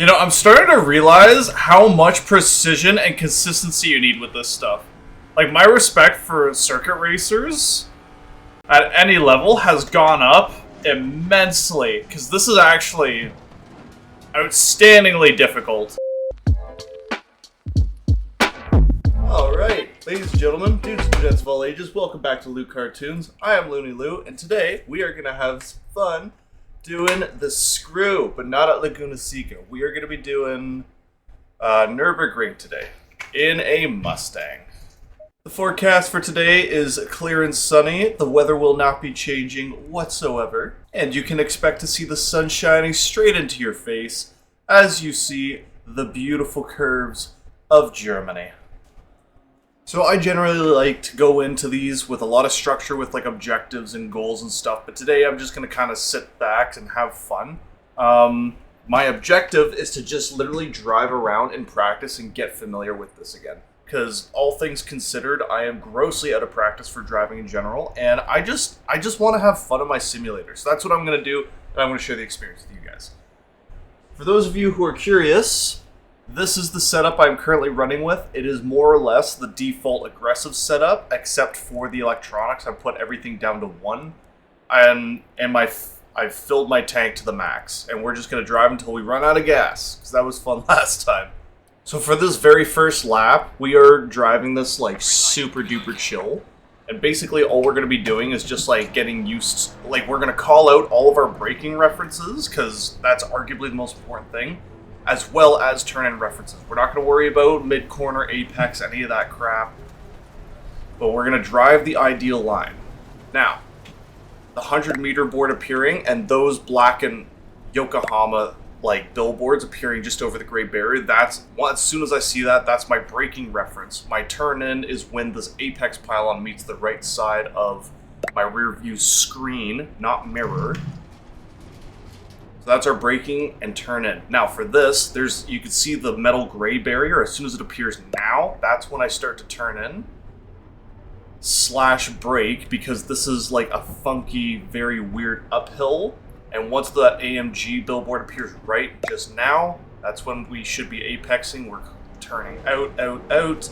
You know, I'm starting to realize how much precision and consistency you need with this stuff. Like, my respect for circuit racers at any level has gone up immensely, because this is actually outstandingly difficult. Alright, ladies and gentlemen, dudes and dudettes of all ages, welcome back to Lou Cartoons. I am Looney Lou, and today we are going to have some fun doing the screw, but not at Laguna Seca. We are going to be doing Nürburgring today in a Mustang. The forecast for today is clear and sunny. The weather will not be changing whatsoever, and you can expect to see the sun shining straight into your face as you see the beautiful curves of Germany. So I generally like to go into these with a lot of structure with like objectives and goals and stuff, but today I'm just going to kind of sit back and have fun. My objective is to just literally drive around and practice and get familiar with this again. Because all things considered, I am grossly out of practice for driving in general, and I just want to have fun in my simulator. So that's what I'm going to do, and I'm going to share the experience with you guys. For those of you who are curious, this is the setup I'm currently running with. It is more or less the default aggressive setup, except for the electronics. I've put everything down to 1, and I've filled my tank to the max, and we're just going to drive until we run out of gas, because that was fun last time. So for this very first lap, we are driving this like super duper chill, and basically all we're going to be doing is just like getting used, like we're going to call out all of our braking references, because that's arguably the most important thing, as well as turn-in references. We're not going to worry about mid-corner, apex, any of that crap, but we're going to drive the ideal line. Now, the 100-meter board appearing, and those black and Yokohama like billboards appearing just over the gray barrier, that's, well, as soon as I see that, that's my braking reference. My turn-in is when this apex pylon meets the right side of my rear view screen, not mirror. So that's our braking and turn-in. Now for this, you can see the metal gray barrier. As soon as it appears now, that's when I start to turn in / brake, because this is like a funky, very weird uphill. And once that AMG billboard appears right just now, that's when we should be apexing. We're turning out, out, out.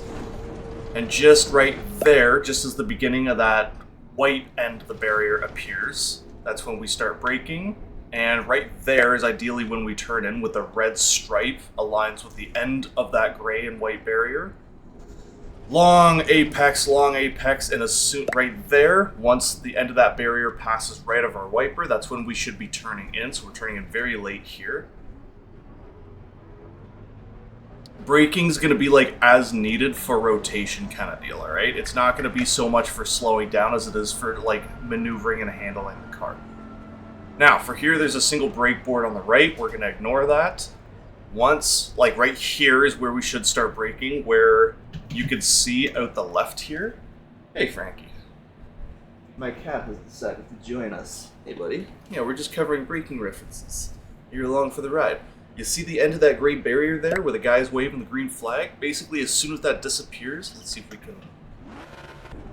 And just right there, just as the beginning of that white end of the barrier appears, that's when we start braking. And right there is ideally when we turn in, with the red stripe aligns with the end of that gray and white barrier. Long apex, and as soon right there, once the end of that barrier passes right of our wiper, that's when we should be turning in. So we're turning in very late here. Braking's going to be like as needed for rotation kind of deal, alright? It's not going to be so much for slowing down as it is for like maneuvering and handling the car. Now, for here, there's a single brake board on the right. We're going to ignore that. Once, like right here is where we should start braking, where you can see out the left here. Hey, Frankie. My cat has decided to join us. Hey, buddy. Yeah, we're just covering braking references. You're along for the ride. You see the end of that gray barrier there where the guy's waving the green flag? Basically, as soon as that disappears, let's see if we can...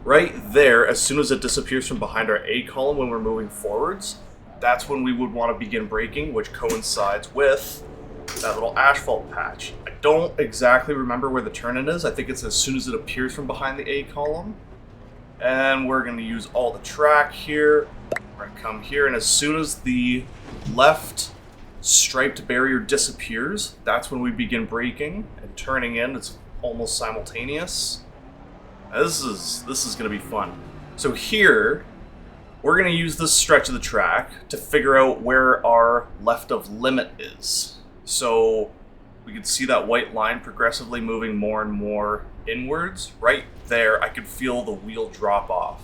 Right there, as soon as it disappears from behind our A column when we're moving forwards, that's when we would want to begin braking, which coincides with that little asphalt patch. I don't exactly remember where the turn-in is. I think it's as soon as it appears from behind the A column. And we're going to use all the track here. We're going to come here, and as soon as the left striped barrier disappears, that's when we begin braking and turning in. It's almost simultaneous. Now, this is going to be fun. So here, we're going to use this stretch of the track to figure out where our left of limit is. So we can see that white line progressively moving more and more inwards. Right there, I can feel the wheel drop off.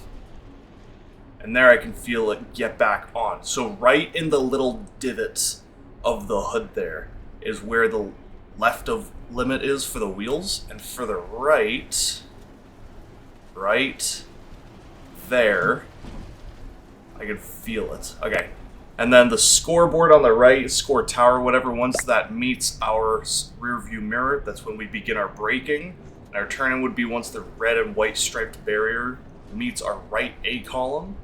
And there I can feel it get back on. So right in the little divot of the hood there is where the left of limit is for the wheels. And for the right there, I can feel it. Okay. And then the scoreboard on the right, score tower, whatever, once that meets our rear view mirror, that's when we begin our braking. And our turn-in would be once the red and white striped barrier meets our right A column.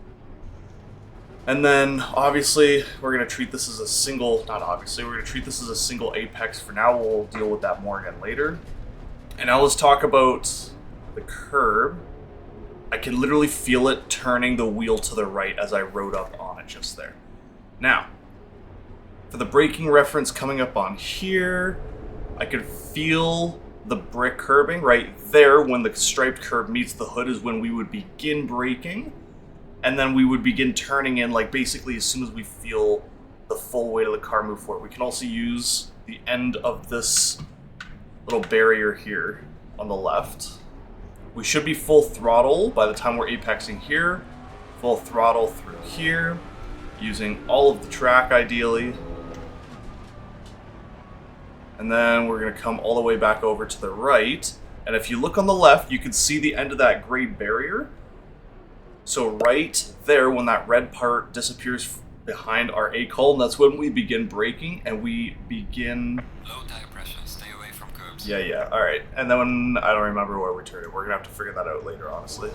And then obviously we're going to treat this as a single, not obviously, we're going to treat this as a single apex for now. We'll deal with that more again later. And now let's talk about the curb. I can literally feel it turning the wheel to the right as I rode up on it just there. Now, for the braking reference coming up on here, I can feel the brick curbing right there. When the striped curb meets the hood is when we would begin braking. And then we would begin turning in, like basically as soon as we feel the full weight of the car move forward. We can also use the end of this little barrier here on the left. We should be full throttle by the time we're apexing here. Full throttle through here, using all of the track ideally. And then we're going to come all the way back over to the right. And if you look on the left, you can see the end of that gray barrier. So right there, when that red part disappears behind our A column, that's when we begin braking and we begin... Low tire pressure, stay away from curbs. Yeah, alright. And then I don't remember where we turned it. We're going to have to figure that out later, honestly.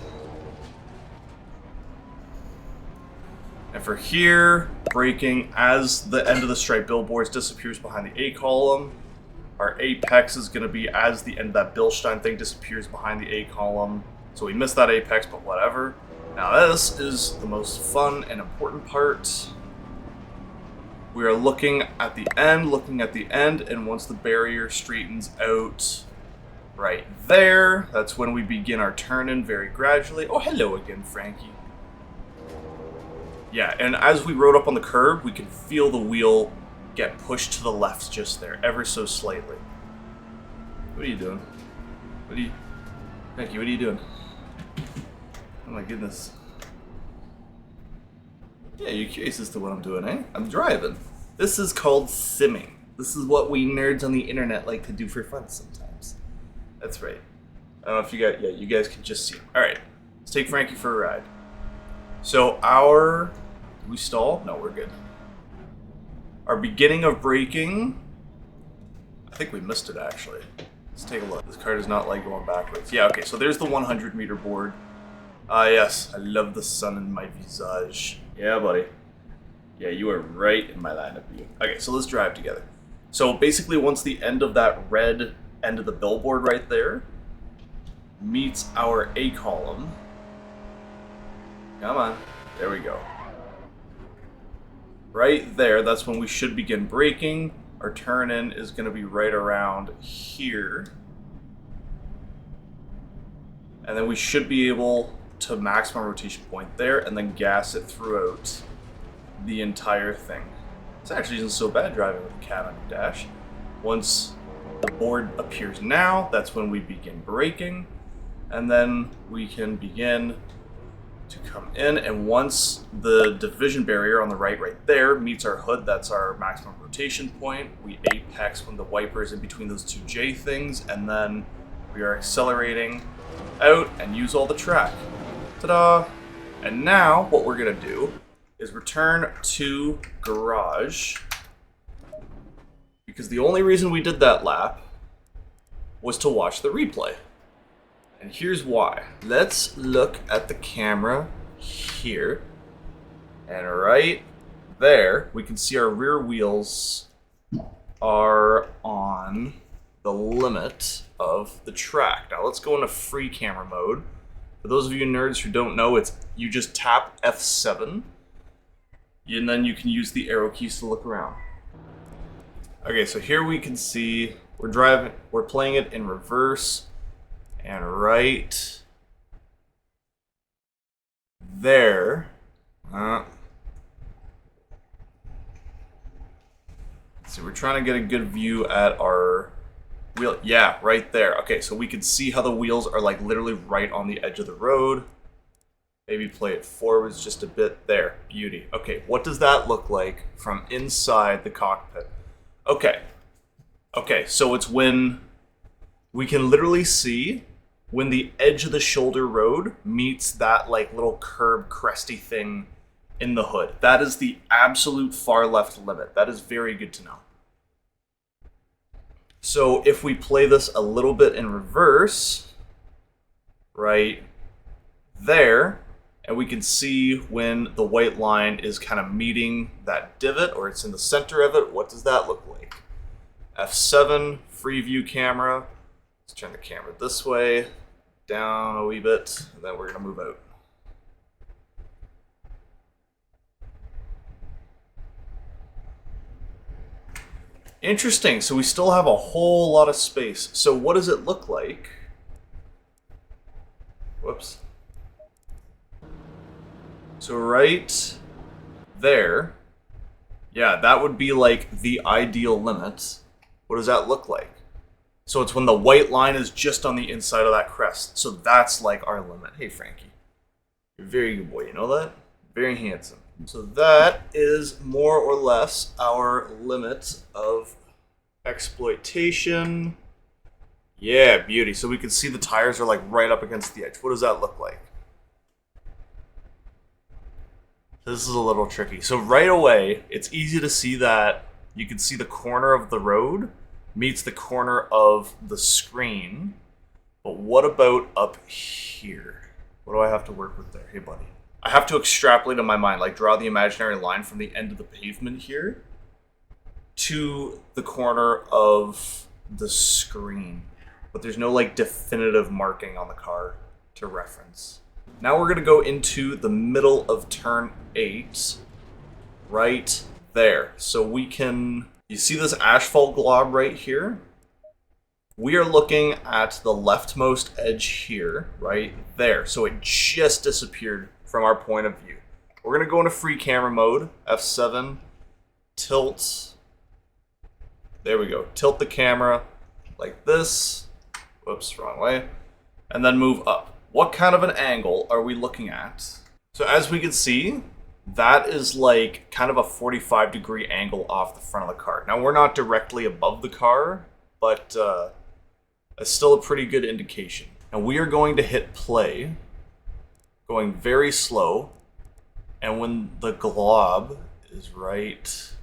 And for here, braking as the end of the striped billboards disappears behind the A column. Our apex is going to be as the end of that Bilstein thing disappears behind the A column. So we missed that apex, but whatever. Now this is the most fun and important part. We are looking at the end, and once the barrier straightens out right there, that's when we begin our turn-in very gradually. Oh, hello again, Frankie. Yeah, and as we rode up on the curb, we can feel the wheel get pushed to the left just there, ever so slightly. What are you doing? Frankie, what are you doing? Oh my goodness. Yeah, you're curious as to what I'm doing, eh? I'm driving. This is called simming. This is what we nerds on the internet like to do for fun sometimes. That's right. I don't know if you guys, yeah, you guys can just see. Alright, let's take Frankie for a ride. So did we stall? No, we're good. Our beginning of braking, I think we missed it actually. Let's take a look. This car does not like going backwards. Yeah, okay, so there's the 100 meter board. Ah, yes, I love the sun in my visage. Yeah, buddy. Yeah, you are right in my line of view. Okay, so let's drive together. So basically, once the end of that red end of the billboard right there meets our A column, come on, there we go. Right there, that's when we should begin braking. Our turn-in is going to be right around here. And then we should be able to maximum rotation point there and then gas it throughout the entire thing. This actually isn't so bad driving with the cat on your dash. Once the board appears now, that's when we begin braking. And then we can begin to come in, and once the division barrier on the right there meets our hood, that's our maximum rotation point. We apex when the wiper is in between those two J things, and then we are accelerating out and use all the track. Ta-da! And now what we're gonna do is return to garage, because the only reason we did that lap was to watch the replay. And here's why. Let's look at the camera here. And right there, we can see our rear wheels are on the limit of the track. Now let's go into free camera mode. For those of you nerds who don't know, it's you just tap F7 and then you can use the arrow keys to look around. Okay, so here we can see we're playing it in reverse. And right there, so we're trying to get a good view at our wheel. Yeah, right there. Okay, so we can see how the wheels are like literally right on the edge of the road. Maybe play it forwards just a bit. There, beauty. Okay, what does that look like from inside the cockpit? Okay, so it's when we can literally see when the edge of the shoulder road meets that like little curb cresty thing in the hood. That is the absolute far left limit. That is very good to know. So if we play this a little bit in reverse, right there, And we can see when the white line is kind of meeting that divot, or it's in the center of it. What does that look like? F7, free view camera. Let's turn the camera this way, down a wee bit, and then we're going to move out. Interesting, so we still have a whole lot of space. So what does it look like? Whoops. So right there, yeah, that would be like the ideal limit. What does that look like? So it's when the white line is just on the inside of that crest. So that's like our limit. Hey, Frankie. You're a very good boy, you know that? Very handsome. So that is more or less our limit of exploitation. Yeah, beauty. So we can see the tires are like right up against the edge. What does that look like? This is a little tricky. So right away, it's easy to see that you can see the corner of the road meets the corner of the screen. But what about up here? What do I have to work with there? Hey, buddy. I have to extrapolate in my mind, like draw the imaginary line from the end of the pavement here to the corner of the screen. But there's no like definitive marking on the car to reference. Now we're going to go into the middle of turn 8, right there. So we can, you see this asphalt glob right here? We are looking at the leftmost edge here, right there. So it just disappeared from our point of view. We're going to go into free camera mode, F7, tilt. There we go. Tilt the camera like this. Whoops, wrong way. And then move up. What kind of an angle are we looking at? So as we can see, that is like kind of a 45-degree angle off the front of the car. Now we're not directly above the car, but it's still a pretty good indication. And we are going to hit play, going very slow. And when the glob is right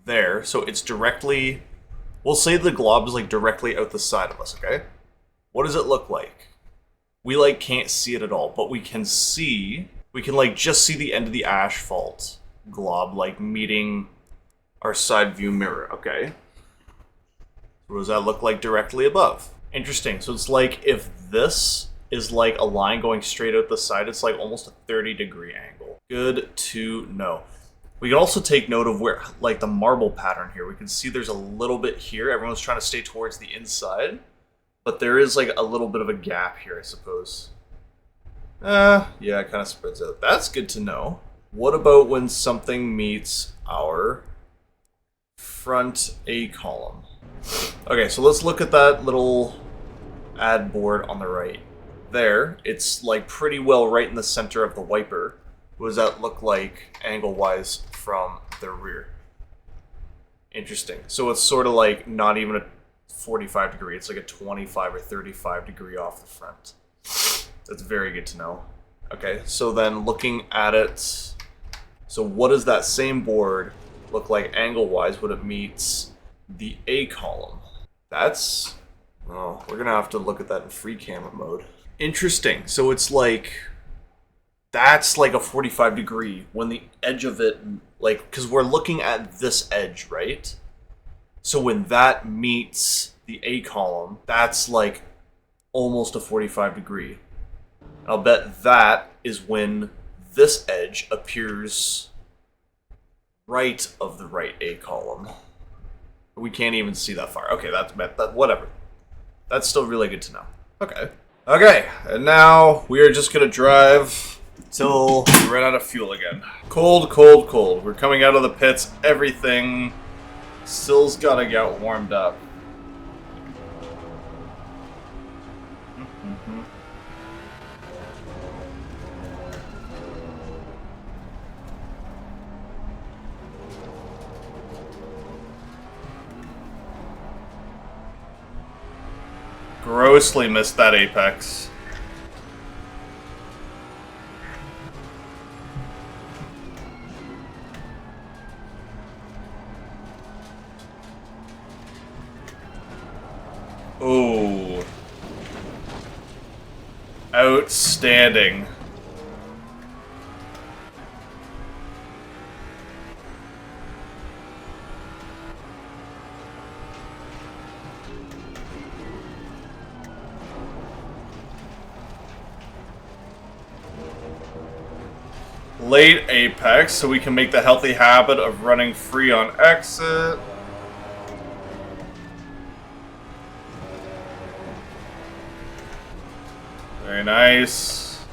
there, so it's directly, we'll say the glob is like directly out the side of us, okay? What does it look like? We like can't see it at all, but we can see, we can like just see the end of the asphalt glob like meeting our side view mirror, okay? What does that look like directly above? Interesting, so it's like if this is like a line going straight out the side, it's like almost a 30-degree angle. Good to know. We can also take note of where, like the marble pattern here. We can see there's a little bit here. Everyone's trying to stay towards the inside. But there is like a little bit of a gap here, I suppose. Yeah, it kind of spreads out. That's good to know. What about when something meets our front A column? Okay, so let's look at that little ad board on the right. There, it's like pretty well right in the center of the wiper. What does that look like angle-wise from the rear? Interesting. So it's sort of like not even a 45 degree, it's like a 25 or 35 degree off the front. That's very good to know. Okay, so then looking at it, so what does that same board look like angle-wise when it meets the A column? That's, oh, we're gonna have to look at that in free camera mode. Interesting, so it's like, that's like a 45 degree when the edge of it, like, because we're looking at this edge, right? So when that meets the A column, that's like almost a 45 degree. I'll bet that is when this edge appears right of the right A column. We can't even see that far. Okay, that's whatever. That's still really good to know. Okay. Okay, and now we are just gonna drive till we run out of fuel again. Cold, cold, cold. We're coming out of the pits. Everything still's gotta get warmed up. Grossly missed that apex. Oh. Outstanding. Late apex, so we can make the healthy habit of running free on exit. Very nice.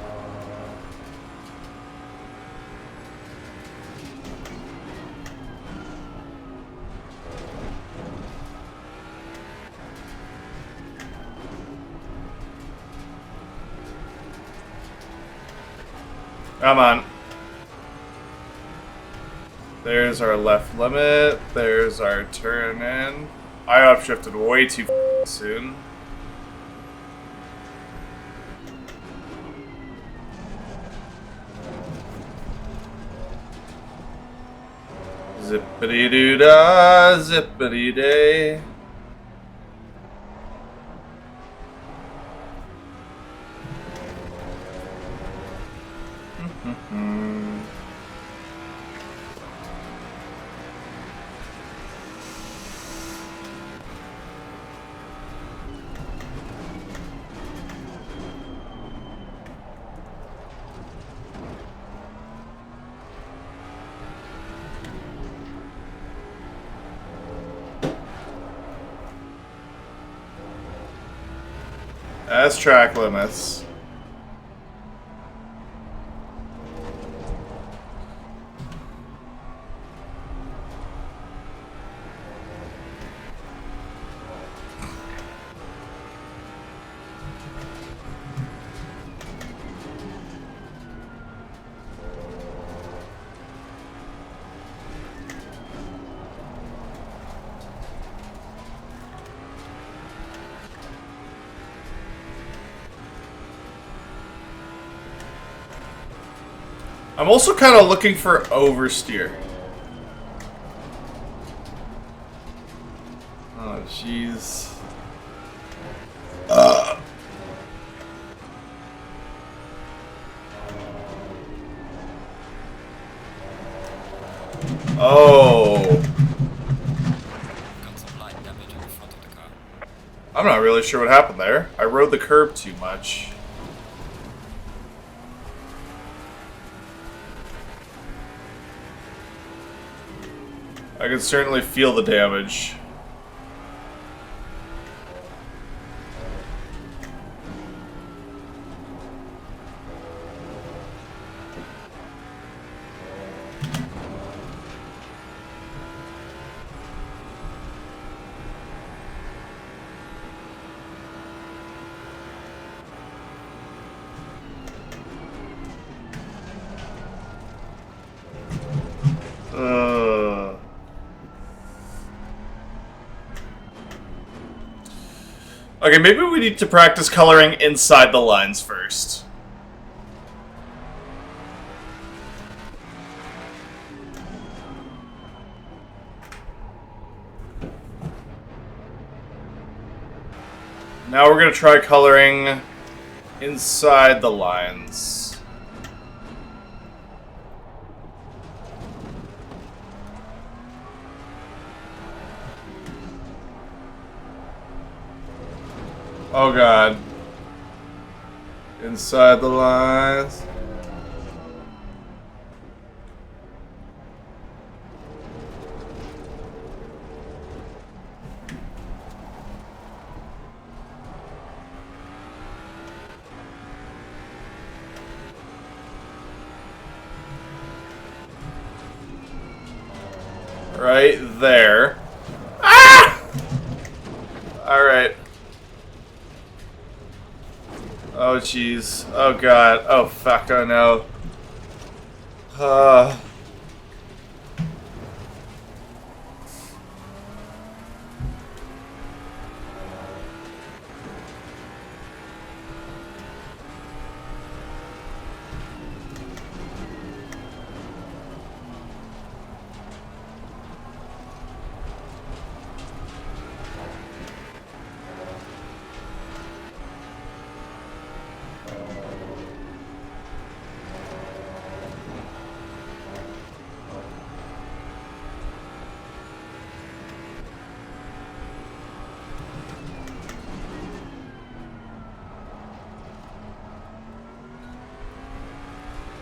Come on. There's our left limit. There's our turn in. I upshifted way too soon. Zippity-doo-dah, zippity-day. As track limits. I'm also kind of looking for oversteer. Oh, jeez. Oh. Got some light damage in the front of the car. I'm not really sure what happened there. I rode the curb too much. I can certainly feel the damage. Okay, maybe we need to practice coloring inside the lines first. Now we're going to try coloring inside the lines. Oh god. Inside the lines. Right there. Ah! Alright. Oh jeez. Oh god. Oh fuck. Oh no.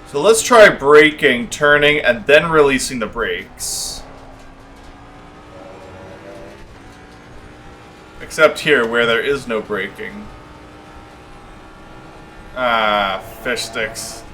So let's try braking, turning, and then releasing the brakes. Except here, where there is no braking. Ah, fish sticks.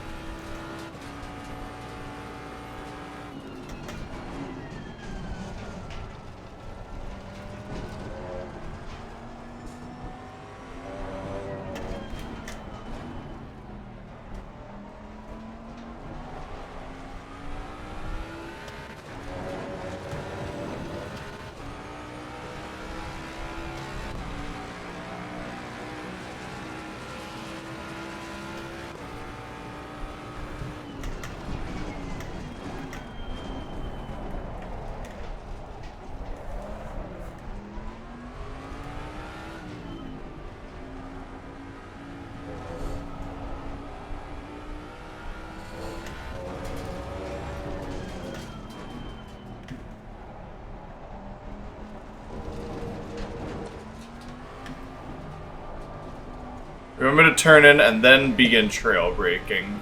Remember to turn in and then begin trail braking.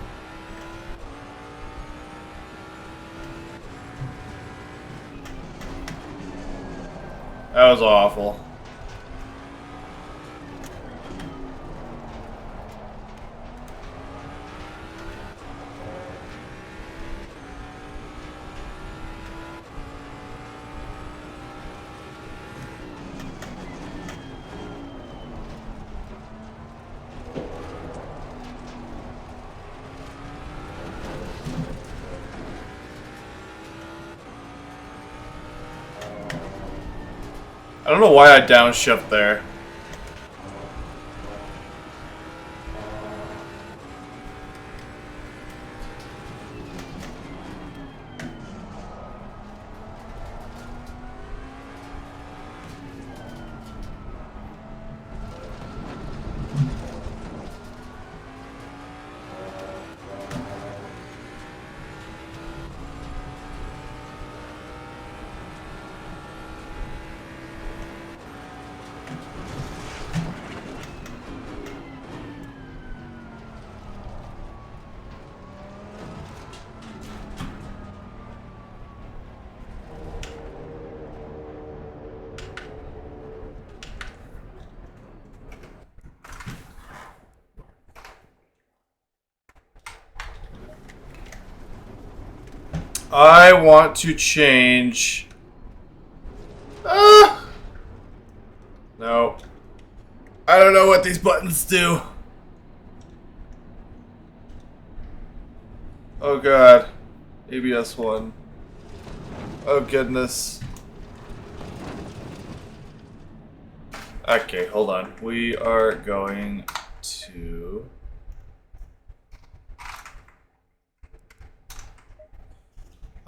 That was awful. I don't know why I downshift there. I want to change. No. I don't know what these buttons do. Oh god. ABS 1. Oh goodness. Okay, hold on. We are going to...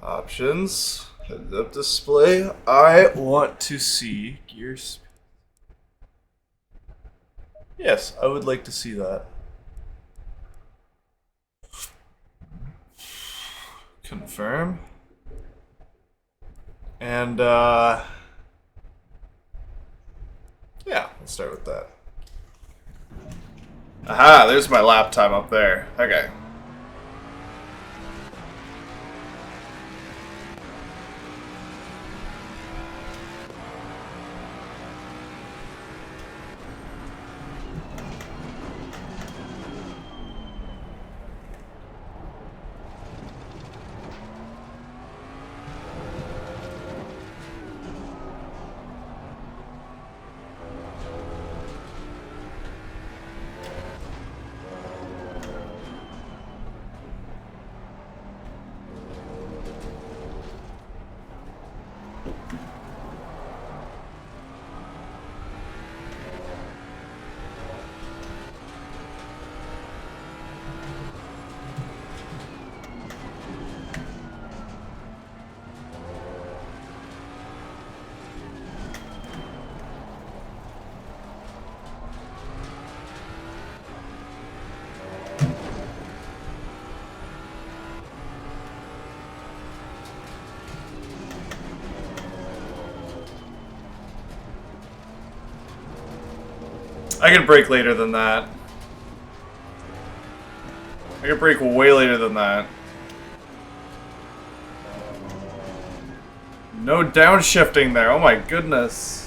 Options, heads-up display. I want to see gear speed. Yes, I would like to see that. Confirm. And, yeah, let's start with that. Aha, there's my lap time up there. Okay. I can brake later than that. I could brake way later than that. No downshifting there. Oh my goodness.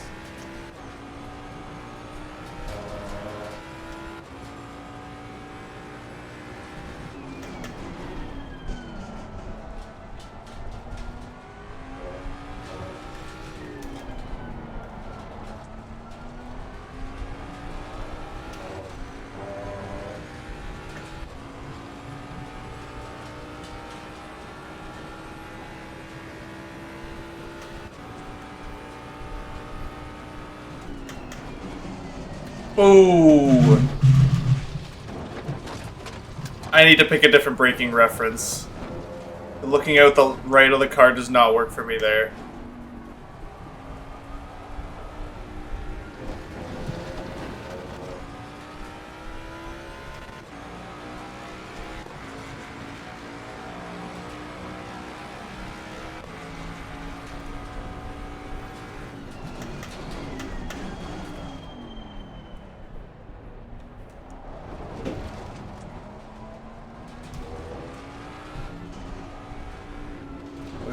Ooh. I need to pick a different braking reference. Looking out the right of the car does not work for me there.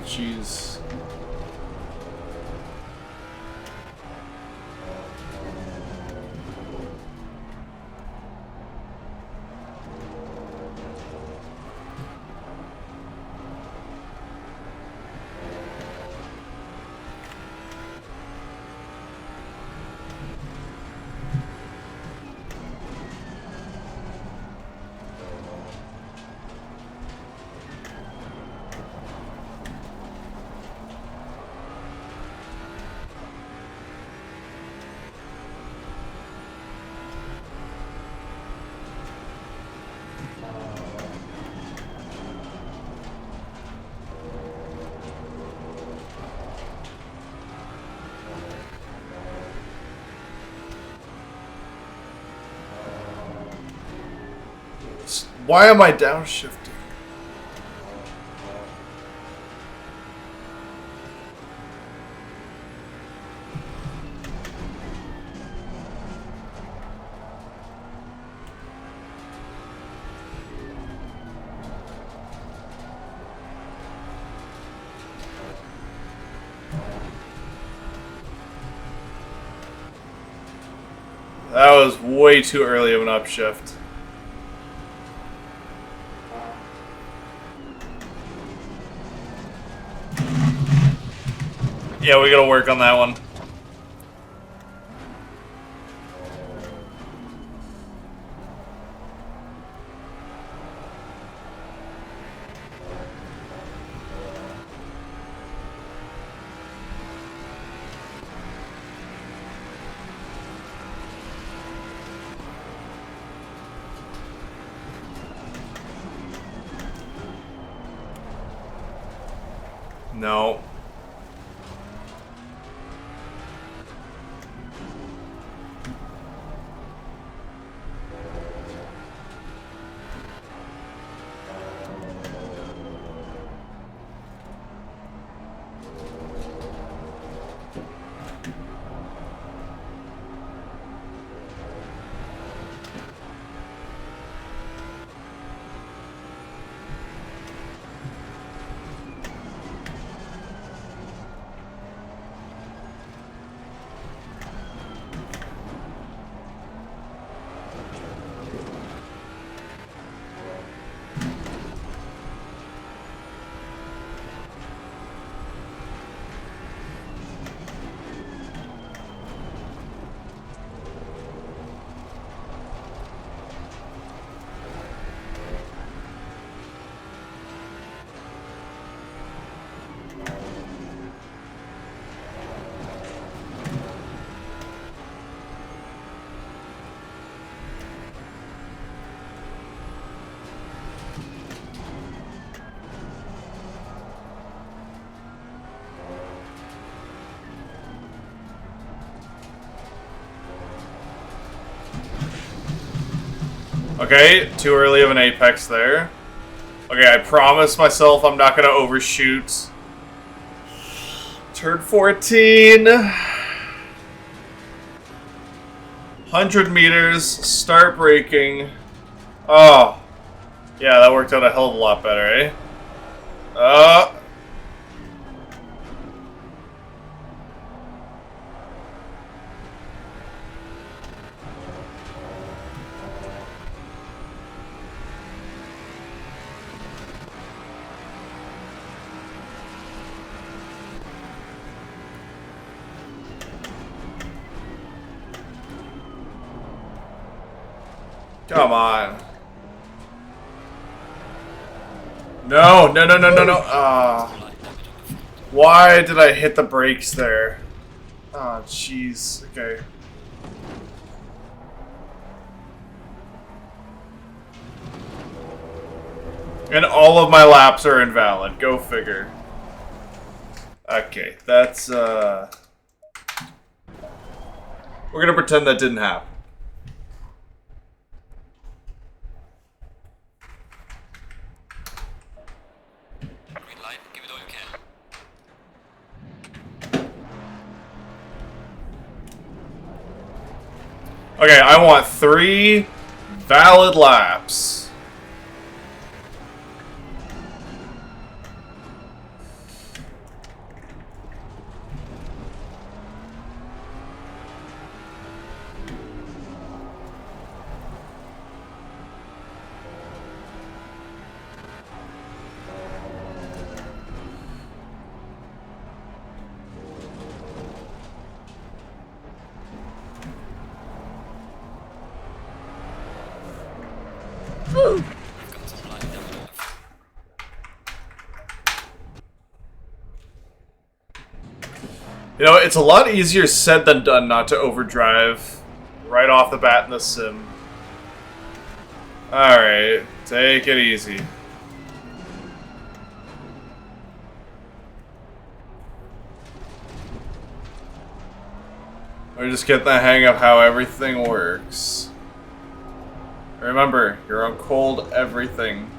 Jeez. Why am I downshifting? That was way too early of an upshift. Yeah, we gotta work on that one. No. Okay, too early of an apex there. Okay, I promised myself I'm not going to overshoot. Turn 14. 100 meters, start braking. Oh. Yeah, that worked out a hell of a lot better, eh? Uh... Come on. No, no, no, no, no, no. Why did I hit the brakes there? Oh, jeez. Okay. And all of my laps are invalid. Go figure. Okay, that's, we're gonna pretend that didn't happen. Green light, give it all you can. Okay, I want 3 valid laps. I've got some light damage on the front. You know, it's a lot easier said than done not to overdrive right off the bat in the sim. Alright, take it easy. We're just getting the hang of how everything works. Remember, you're on cold everything.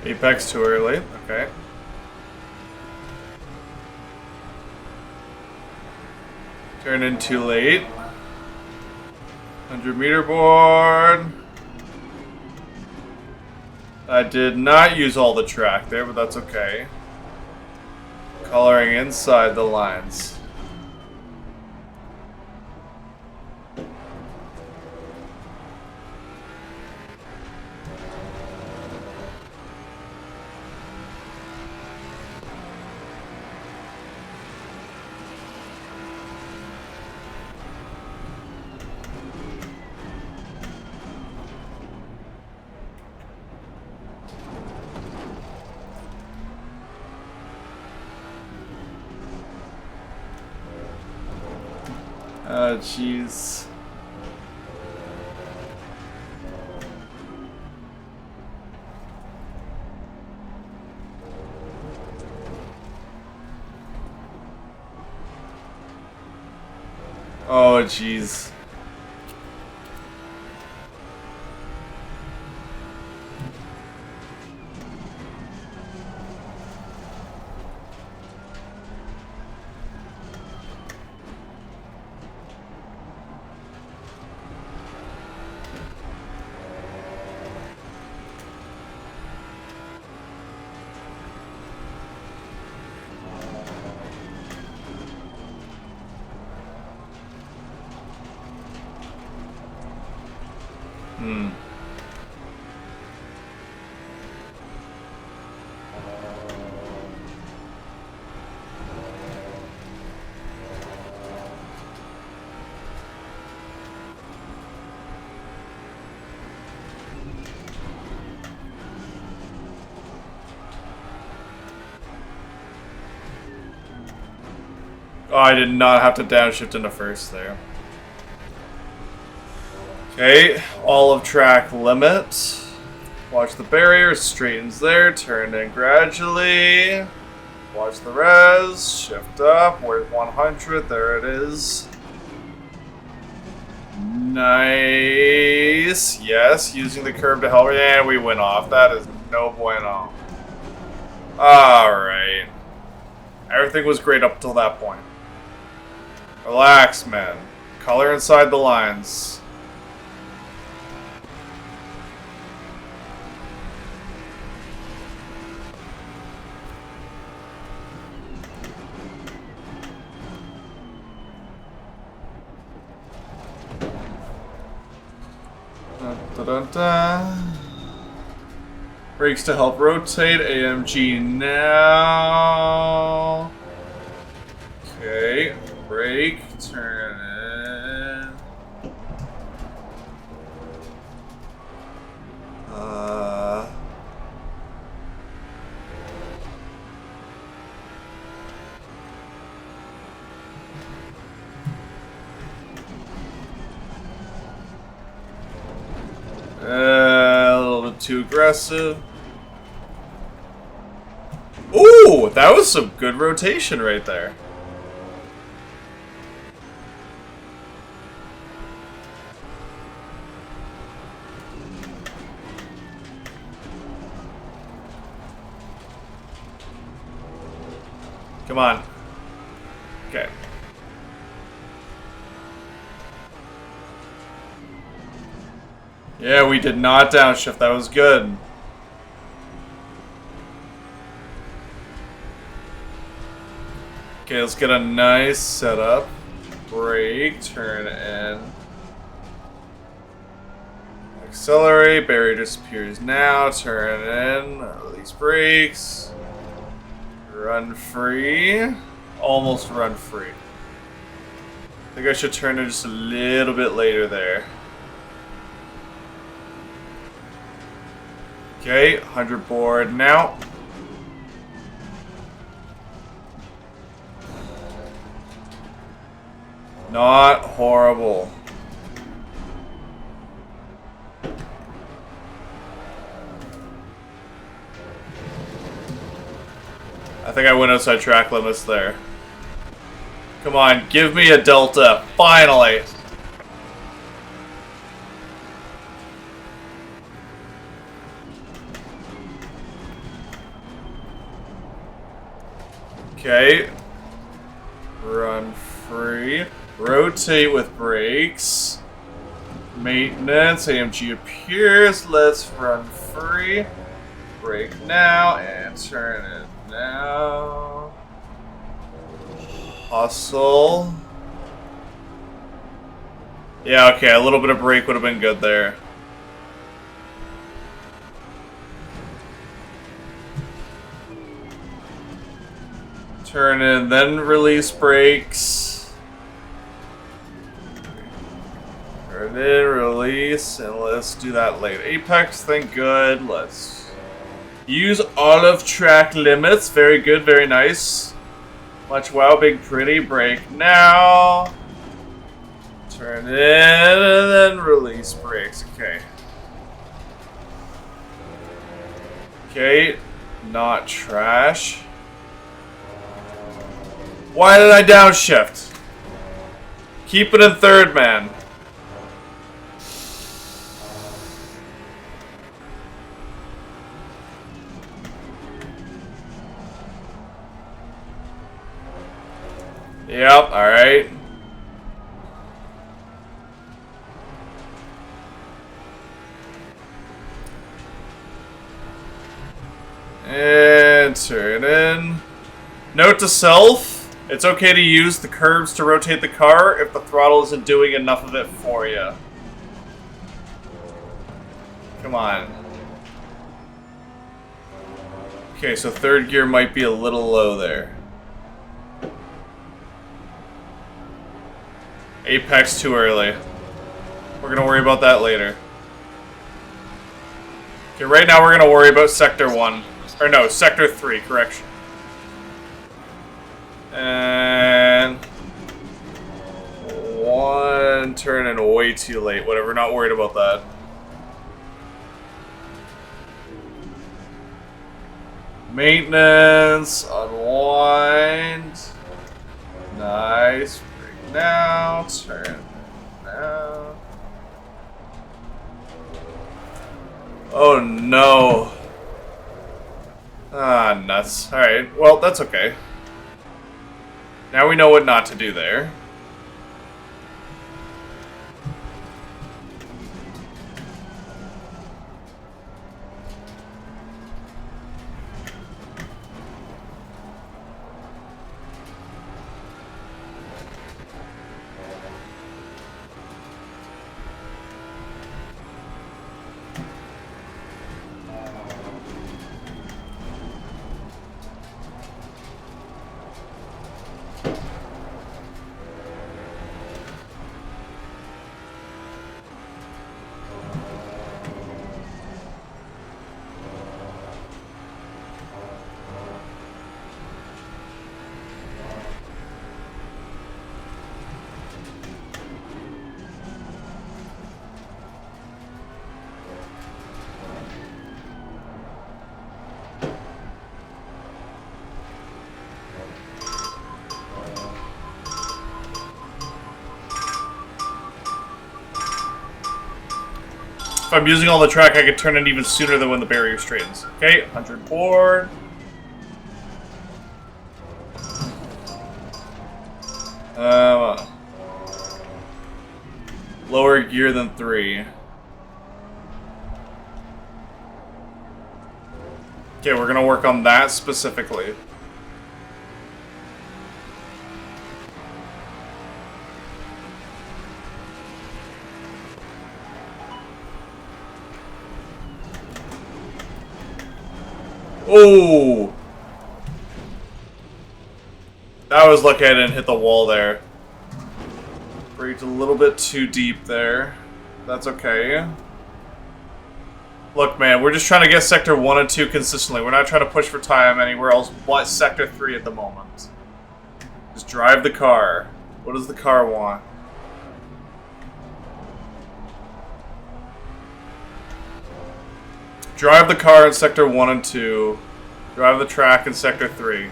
Apex too early, okay. Turn in too late. 100-meter board. I did not use all the track there, but that's okay. Coloring inside the lines. Oh, jeez. Oh, jeez. Oh, I did not have to downshift into first there. Okay, olive track limit. Watch the barrier, straightens there, turn in gradually. Watch the res, shift up, where's 100, there it is. Nice, yes, using the curve to help, and we went off, that is no bueno. Alright. Everything was great up till that point. Relax, man. Color inside the lines. Brakes to help rotate. AMG now. Okay. Brake. Turn in. A little bit too aggressive. Ooh, that was some good rotation right there. Come on. Okay. Yeah, we did not downshift. That was good. Okay, let's get a nice setup. Brake, turn in. Accelerate, barrier disappears now. Turn in, release brakes. Run free. Almost run free. I think I should turn in just a little bit later there. Okay, 100 board now. Not horrible. I think I went outside track limits there. Come on, give me a delta, finally! Okay. Run free. Rotate with brakes. Maintenance. AMG appears. Let's run free. Brake now and turn it now. Hustle. Yeah, okay, a little bit of brake would have been good there. Turn in, then release brakes. Turn in, release, and let's do that late apex thing. Good. Let's use olive track limits. Very good, very nice. Much wow, big pretty. Brake now. Turn in, and then release brakes. Okay. Okay, not trash. Why did I downshift? Keep it in third, man. Yep, alright. And turn in. Note to self. It's okay to use the curves to rotate the car if the throttle isn't doing enough of it for you. Come on. Okay, so third gear might be a little low there. Apex too early. We're gonna worry about that later. Okay, right now we're gonna worry about Sector 1. Or no, Sector 3, correction. And... one turn in way too late. Whatever, not worried about that. Maintenance, unwind. Nice. Brake now, turn now. Oh no. Ah, nuts. Alright, well, that's okay. Now we know what not to do there. If I'm using all the track, I could turn it even sooner than when the barrier straightens. Okay, 100 board. Lower gear than 3. Okay, we're gonna work on that specifically. Oh! That was lucky I didn't hit the wall there. Braked a little bit too deep there. That's okay. Look, man, we're just trying to get Sector 1 and 2 consistently. We're not trying to push for time anywhere else but Sector 3 at the moment. Just drive the car. What does the car want? Drive the car in Sector 1 and 2. Drive the track in Sector 3.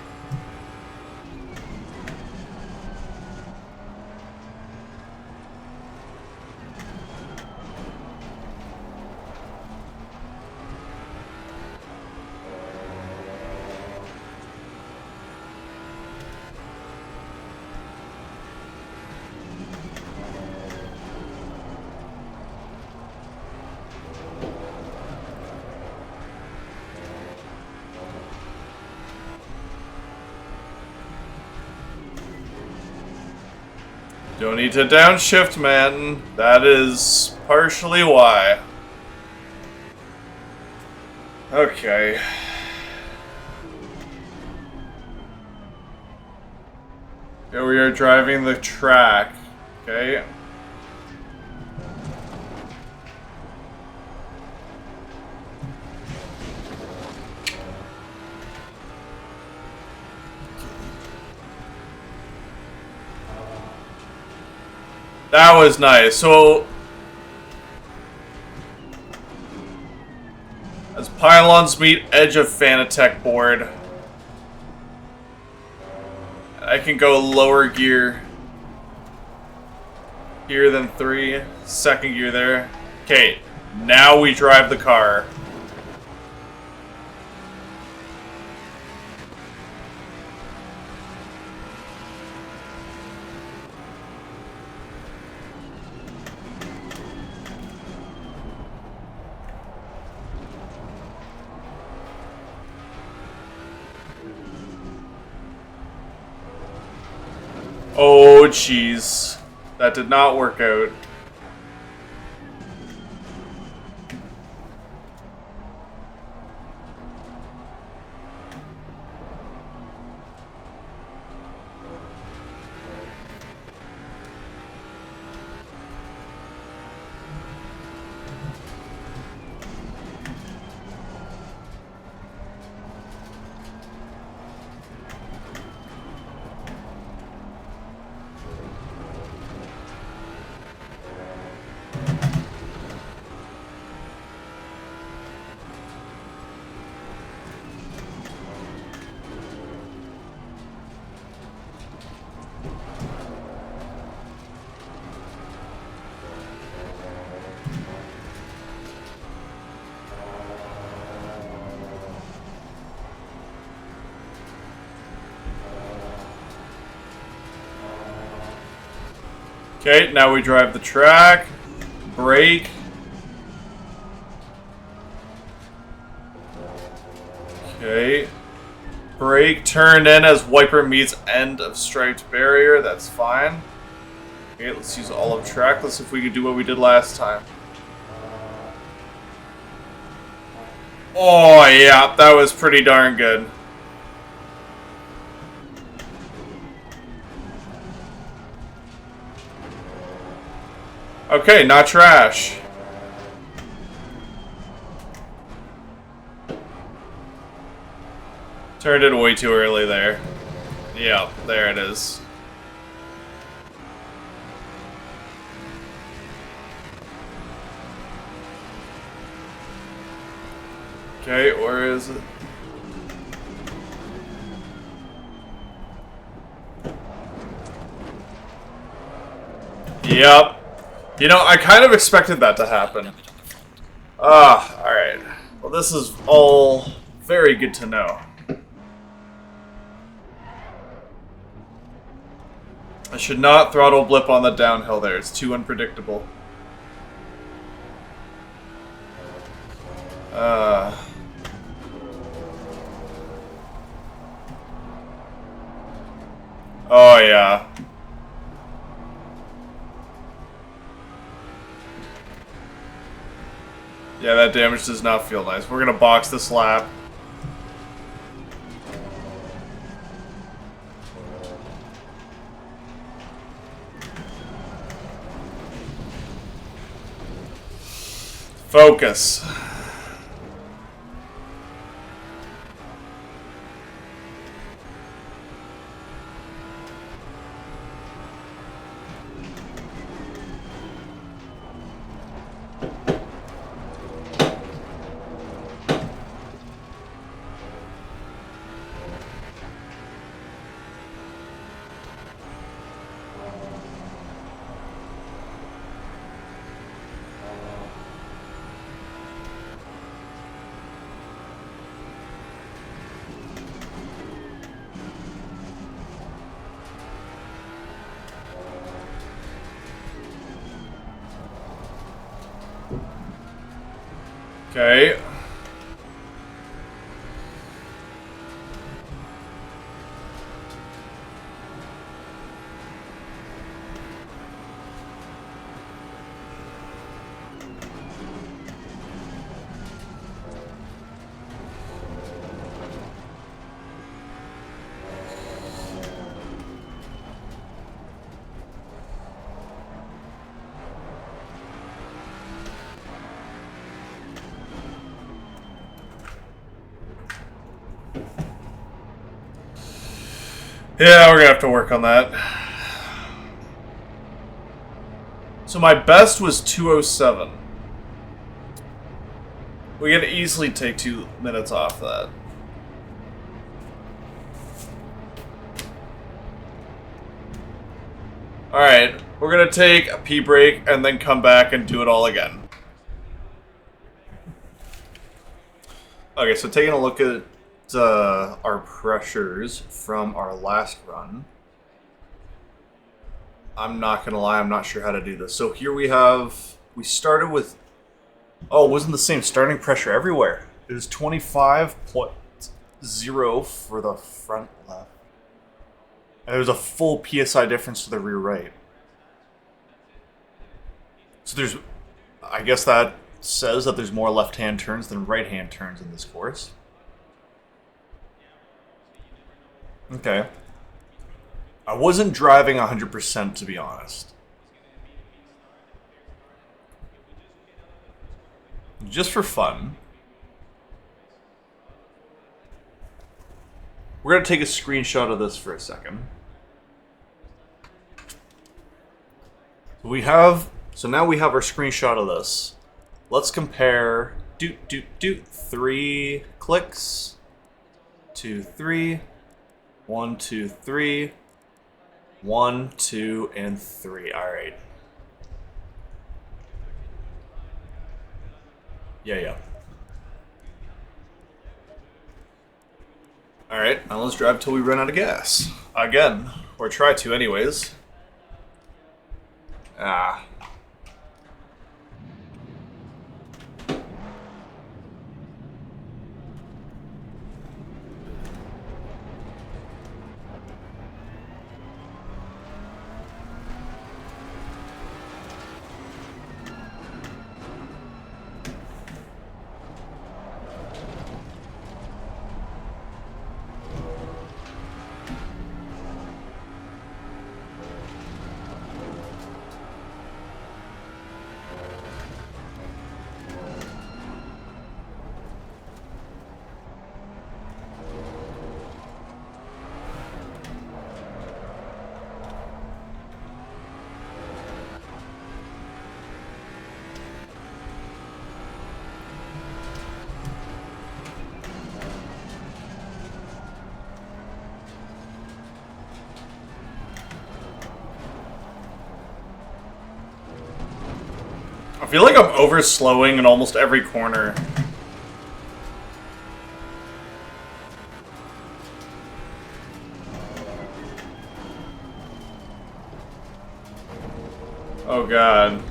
Don't need to downshift, man. That is partially why. Okay. Here we are driving the track. Okay. That was nice. So, as pylons meet edge of Fanatec board, I can go lower gear here than 3. Second gear there. Okay, now we drive the car. Oh, jeez. That did not work out. Okay, now we drive the track. Brake. Okay. Brake, turn in as wiper meets end of striped barrier. That's fine. Okay, let's use all of track. Let's see if we can do what we did last time. Oh, yeah, that was pretty darn good. Okay, not trash. Turned it way too early there. Yeah, there it is. Okay, where is it? Yep. You know, I kind of expected that to happen. Ah, alright. Well, this is all very good to know. I should not throttle blip on the downhill there. It's too unpredictable. Oh, yeah. Yeah, that damage does not feel nice. We're gonna box this lap. Focus. Okay. Yeah, we're gonna have to work on that. So my best was 2:07. We can easily take 2 minutes off that. Alright, we're gonna take a pee break and then come back and do it all again. Okay, so taking a look at our pressures from our last run. I'm not gonna lie, I'm not sure how to do this. So here we started with, oh, it wasn't the same starting pressure everywhere. It was 25.0 for the front left. And there's a full PSI difference to the rear right. So there's, I guess that says that there's more left-hand turns than right-hand turns in this course. Okay. I wasn't driving 100% to be honest. Just for fun. We're going to take a screenshot of this for a second. So now we have our screenshot of this. Let's compare 3 clicks, 2, 3, 1, 2, 3, 1, 2, and 3. All right. Yeah. All right, now let's drive till we run out of gas. Again, or try to anyways. Ah. I feel like I'm over-slowing in almost every corner. Oh god.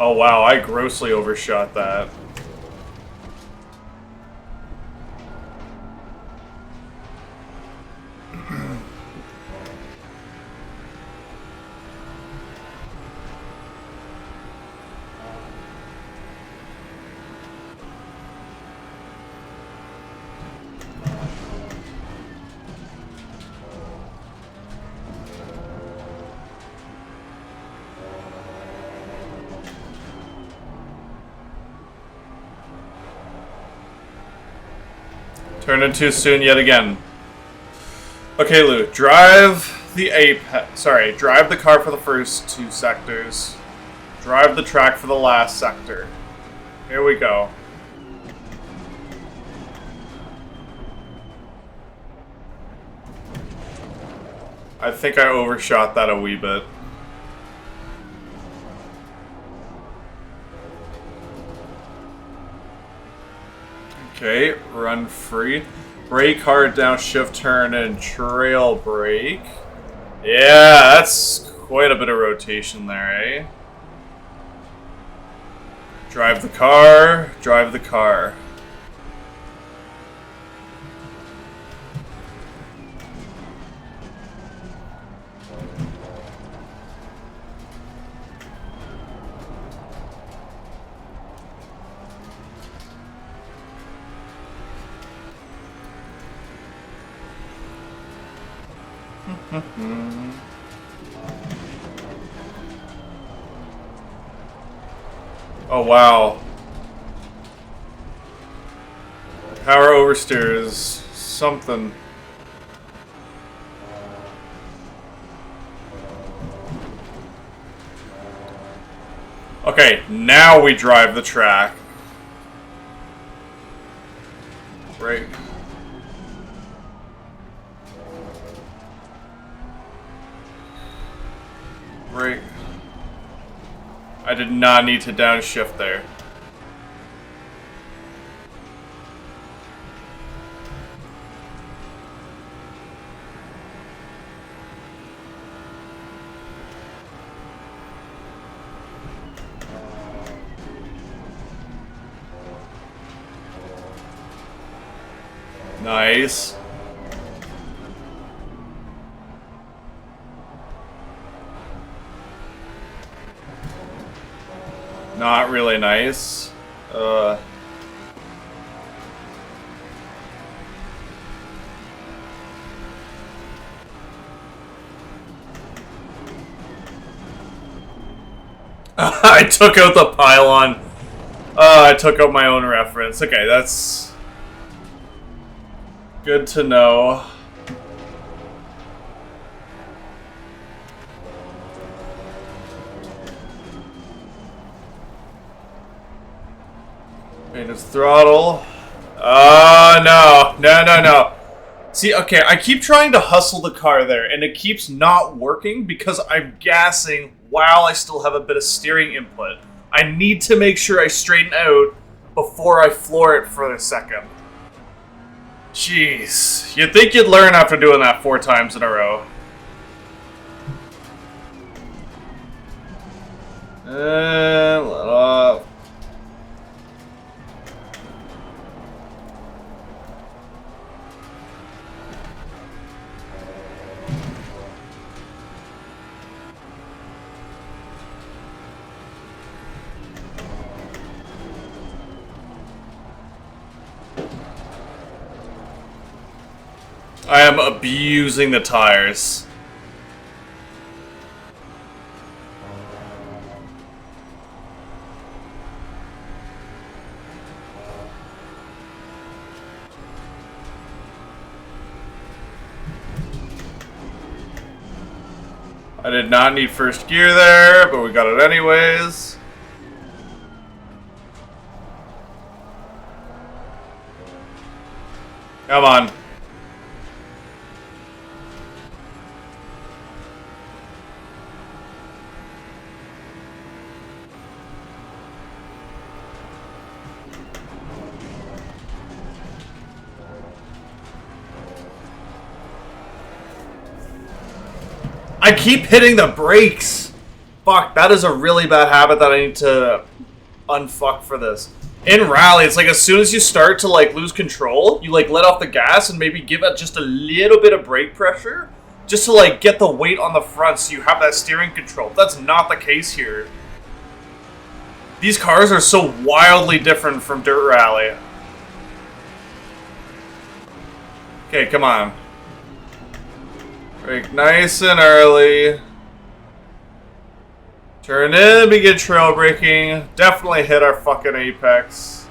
Oh wow, I grossly overshot that. Turned in too soon yet again. Okay, Lou, drive the drive the car for the first 2 sectors. Drive the track for the last sector. Here we go. I think I overshot that a wee bit. Okay, run free. Brake hard, downshift, turn, and trail brake. Yeah, that's quite a bit of rotation there, eh? Drive the car, drive the car. Oh wow. Power oversteer is something. Okay, now we drive the track. Right. Right. I did not need to downshift there. Nice. Not really nice. I took out the pylon. I took out my own reference. Okay, that's good to know. Maintenance throttle. Oh, no. No, no, no. See, okay, I keep trying to hustle the car there, and it keeps not working because I'm gassing while I still have a bit of steering input. I need to make sure I straighten out before I floor it for a second. Jeez. You'd think you'd learn after doing that 4 times in a row. Let off. I am abusing the tires. I did not need first gear there, but we got it anyways. Come on. I keep hitting the brakes. Fuck, that is a really bad habit that I need to unfuck for this. In rally, it's like as soon as you start to like lose control, you like let off the gas and maybe give it just a little bit of brake pressure just to like get the weight on the front so you have that steering control. That's not the case here. These cars are so wildly different from dirt rally. Okay, come on. Brake nice and early. Turn in, begin trail braking. Definitely hit our fucking apex.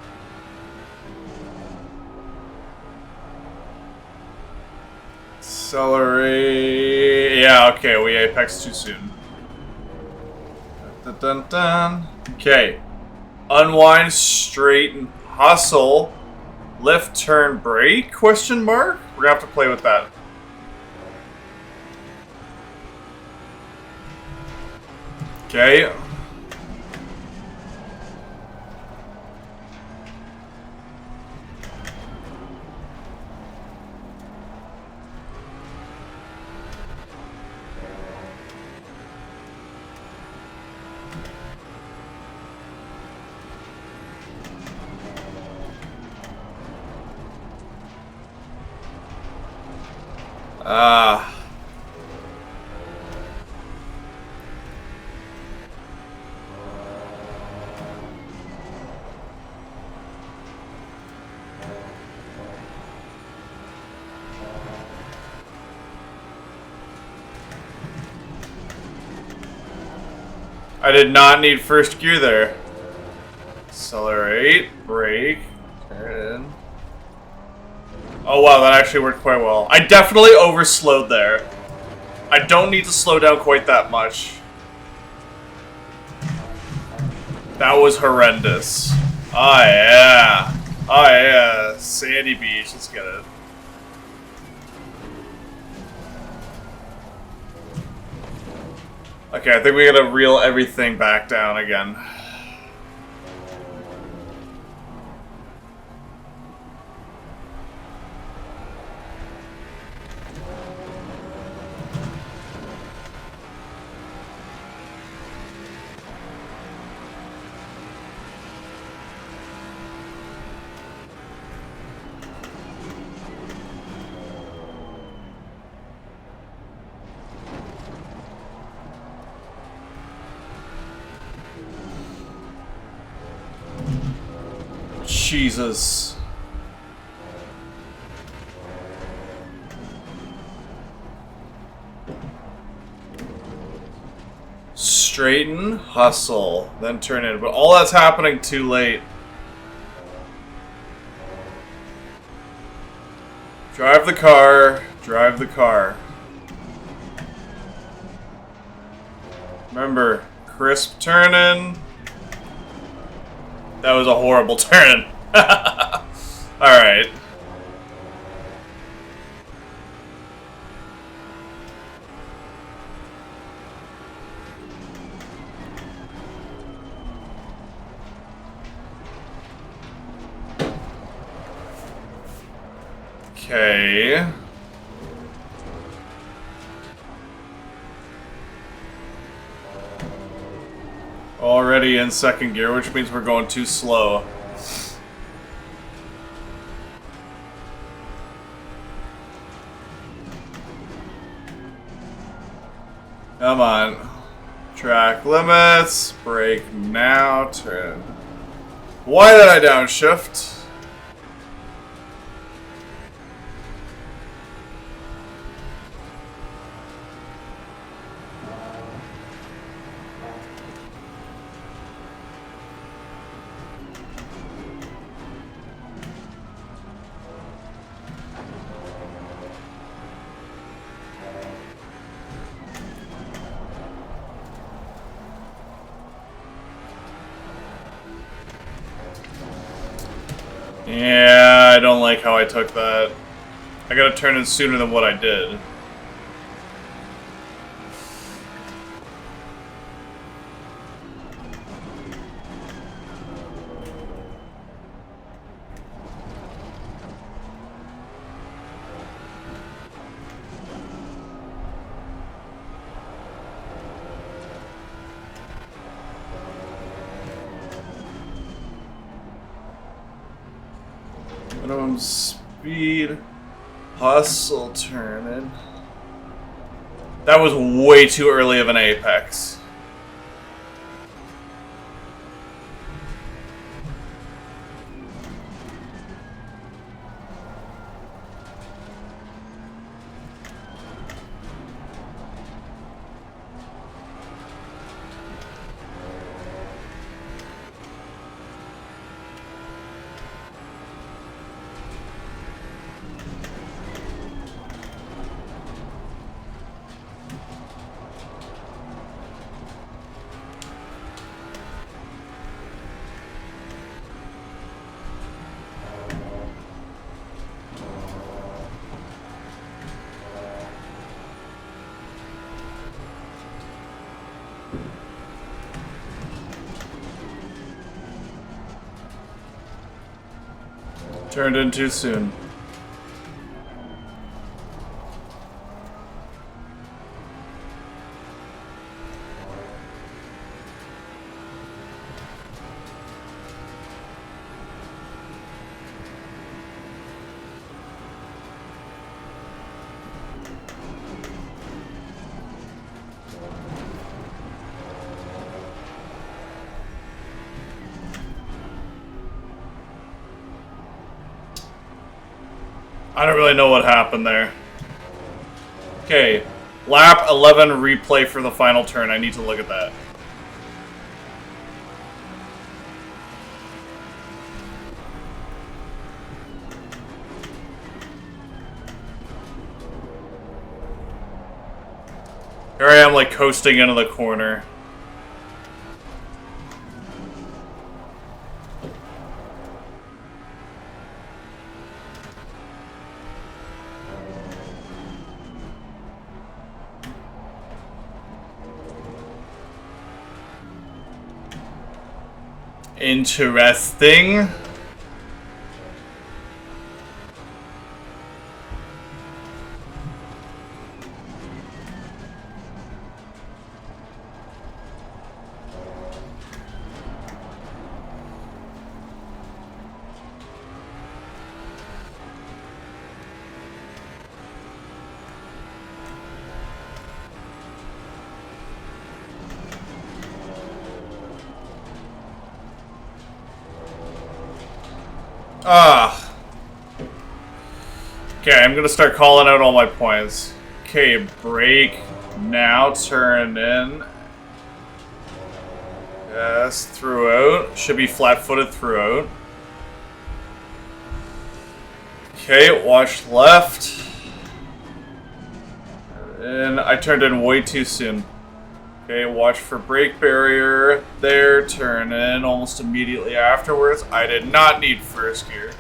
Accelerate. Yeah, okay, we apex too soon. Dun, dun, dun. Okay. Unwind, straighten, hustle, lift, turn, brake, question mark? We're gonna have to play with that. Okay. I did not need first gear there. Accelerate, brake, turn in. Oh wow, that actually worked quite well. I definitely overslowed there. I don't need to slow down quite that much. That was horrendous. Oh yeah. Oh yeah. Sandy Beach, let's get it. Okay, I think we gotta reel everything back down again. Jesus. Straighten, hustle, then turn in. But all that's happening too late. Drive the car. Drive the car. Remember, crisp turn-in. That was a horrible turn-in. Alright, Alright. Okay. Already in second gear, which means we're going too slow. Come on. Track limits. Brake now. Turn. Why did I downshift? Yeah, I don't like how I took that. I gotta turn in sooner than what I did. Minimum speed, hustle turning. That was way too early of an apex. Turned in too soon. I don't really know what happened there. Okay, lap 11 replay for the final turn. I need to look at that. Here I am, like, coasting into the corner. Interesting. Ah. Okay, I'm gonna start calling out all my points. Okay, brake. Now turn in. Yes, throughout. Should be flat-footed throughout. Okay, watch left. And I turned in way too soon. Okay, watch for brake barrier. There, turn in almost immediately afterwards. I did not need first gear.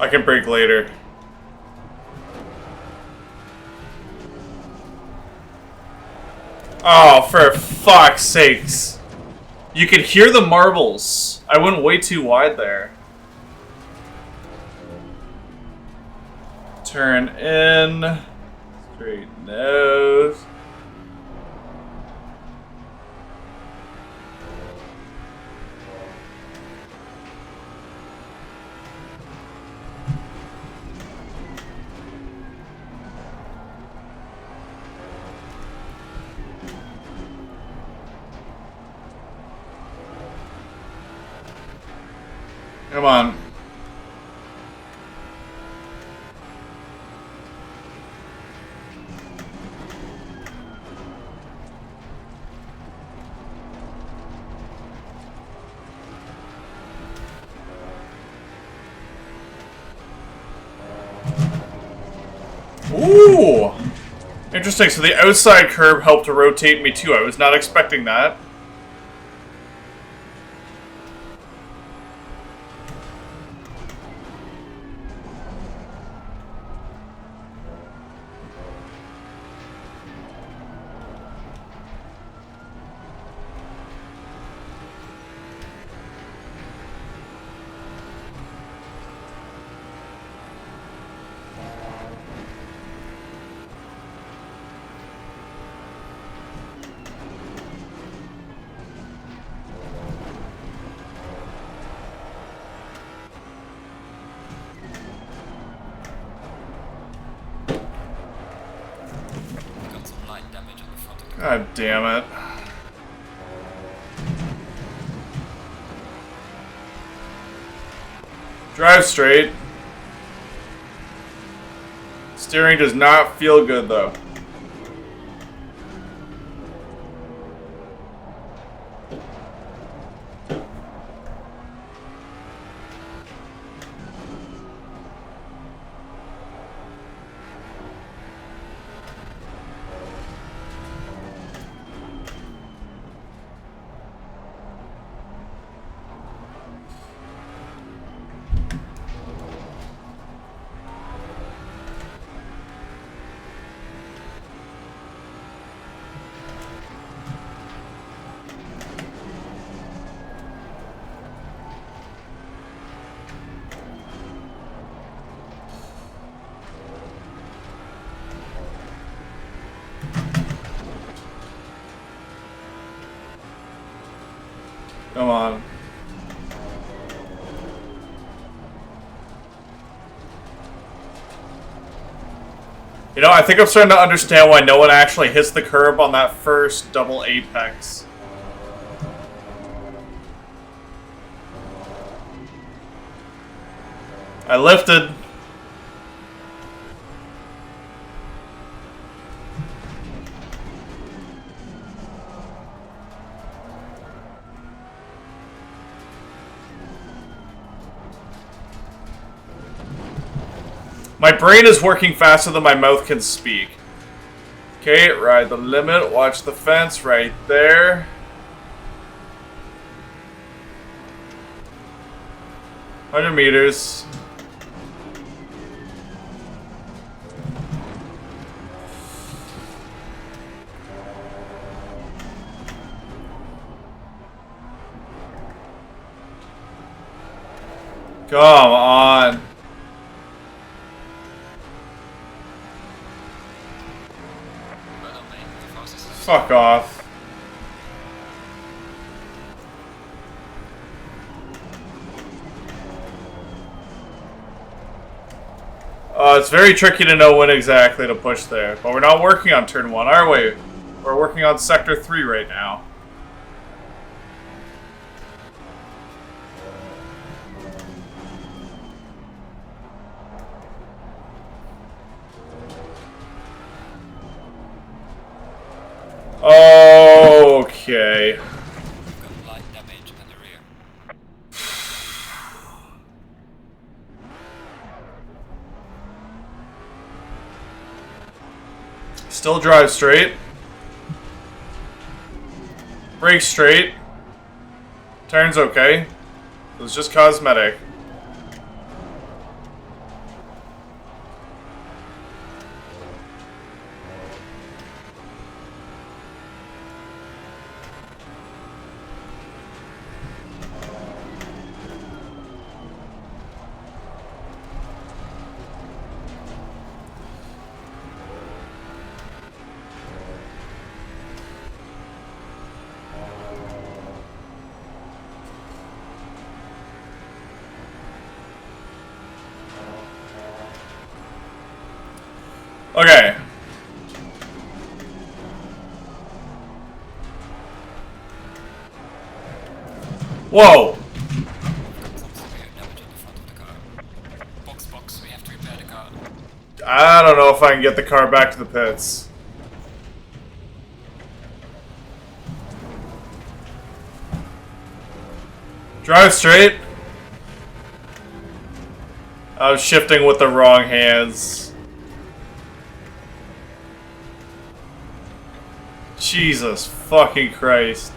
I can brake later. Oh, for fuck's sakes. You could hear the marbles. I went way too wide there. Turn in. Straight nose. Come on. Ooh! Interesting, so the outside curb helped to rotate me too. I was not expecting that. Got some light damage on the front of the God damn it. Drive straight. Steering does not feel good though. Come on. You know, I think I'm starting to understand why no one actually hits the curb on that first double apex. I lifted. My brain is working faster than my mouth can speak. Okay, ride the limit, watch the fence right there. Hundred meters. Come on. Fuck off. It's very tricky to know when exactly to push there. But we're not working on turn 1, are we? We're working on sector 3 right now. Okay. got light damage in the rear. Still drive straight. Brake straight. Turns okay. It was just cosmetic. Okay. Whoa! Some severe damage on the front of the car. Box, we have to repair the car. I don't know if I can get the car back to the pits. Drive straight. I was shifting with the wrong hands. Jesus fucking Christ.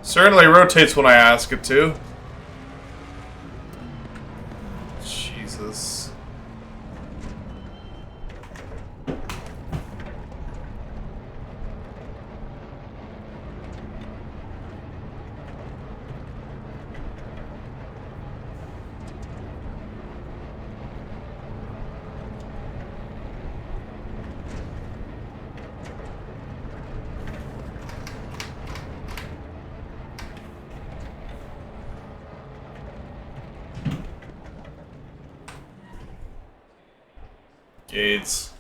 Certainly rotates when I ask it to. Jesus. Gates.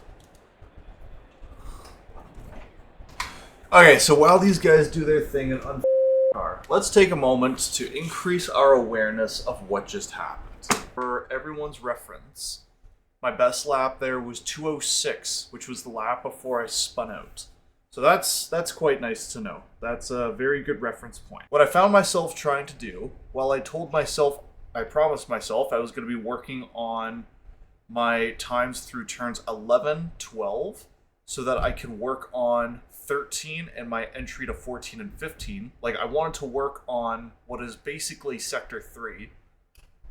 Okay, so while these guys do their thing and car, let's take a moment to increase our awareness of what just happened. For everyone's reference, my best lap there was 2:06, which was the lap before I spun out. So that's quite nice to know. That's a very good reference point. What I found myself trying to do, while I promised myself I was going to be working on my times through turns 11, 12, so that I can work on 13 and my entry to 14 and 15. Like, I wanted to work on what is basically Sector 3.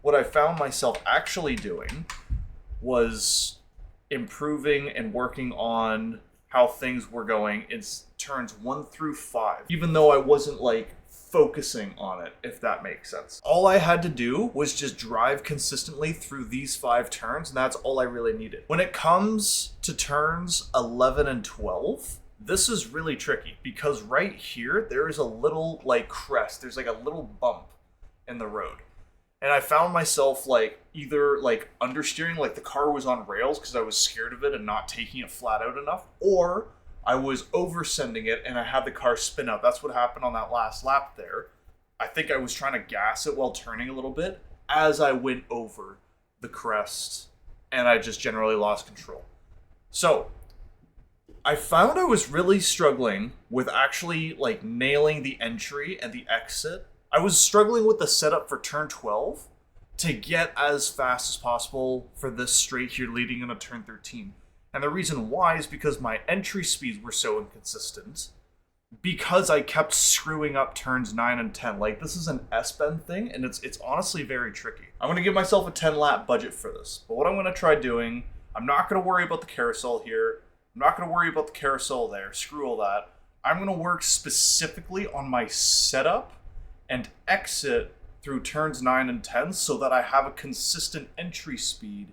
What I found myself actually doing was improving and working on how things were going in turns 1 through 5, even though I wasn't, like, focusing on it, if that makes sense. All I had to do was just drive consistently through these 5 turns, and that's all I really needed. When it comes to turns 11 and 12, this is really tricky, because right here, there is a little, like, crest. There's, like, a little bump in the road. And I found myself, like, either, like, understeering, like the car was on rails because I was scared of it and not taking it flat out enough, or I was oversending it and I had the car spin out. That's what happened on that last lap there. I think I was trying to gas it while turning a little bit as I went over the crest, and I just generally lost control. So, I found I was really struggling with actually, like, nailing the entry and the exit. I was struggling with the setup for turn 12 to get as fast as possible for this straight here leading into turn 13. And the reason why is because my entry speeds were so inconsistent, because I kept screwing up turns 9 and 10. Like, this is an S-bend thing, and it's honestly very tricky. I'm going to give myself a 10-lap budget for this. But what I'm going to try doing, I'm not going to worry about the carousel here. I'm not going to worry about the carousel there. Screw all that. I'm going to work specifically on my setup and exit through turns 9 and 10 so that I have a consistent entry speed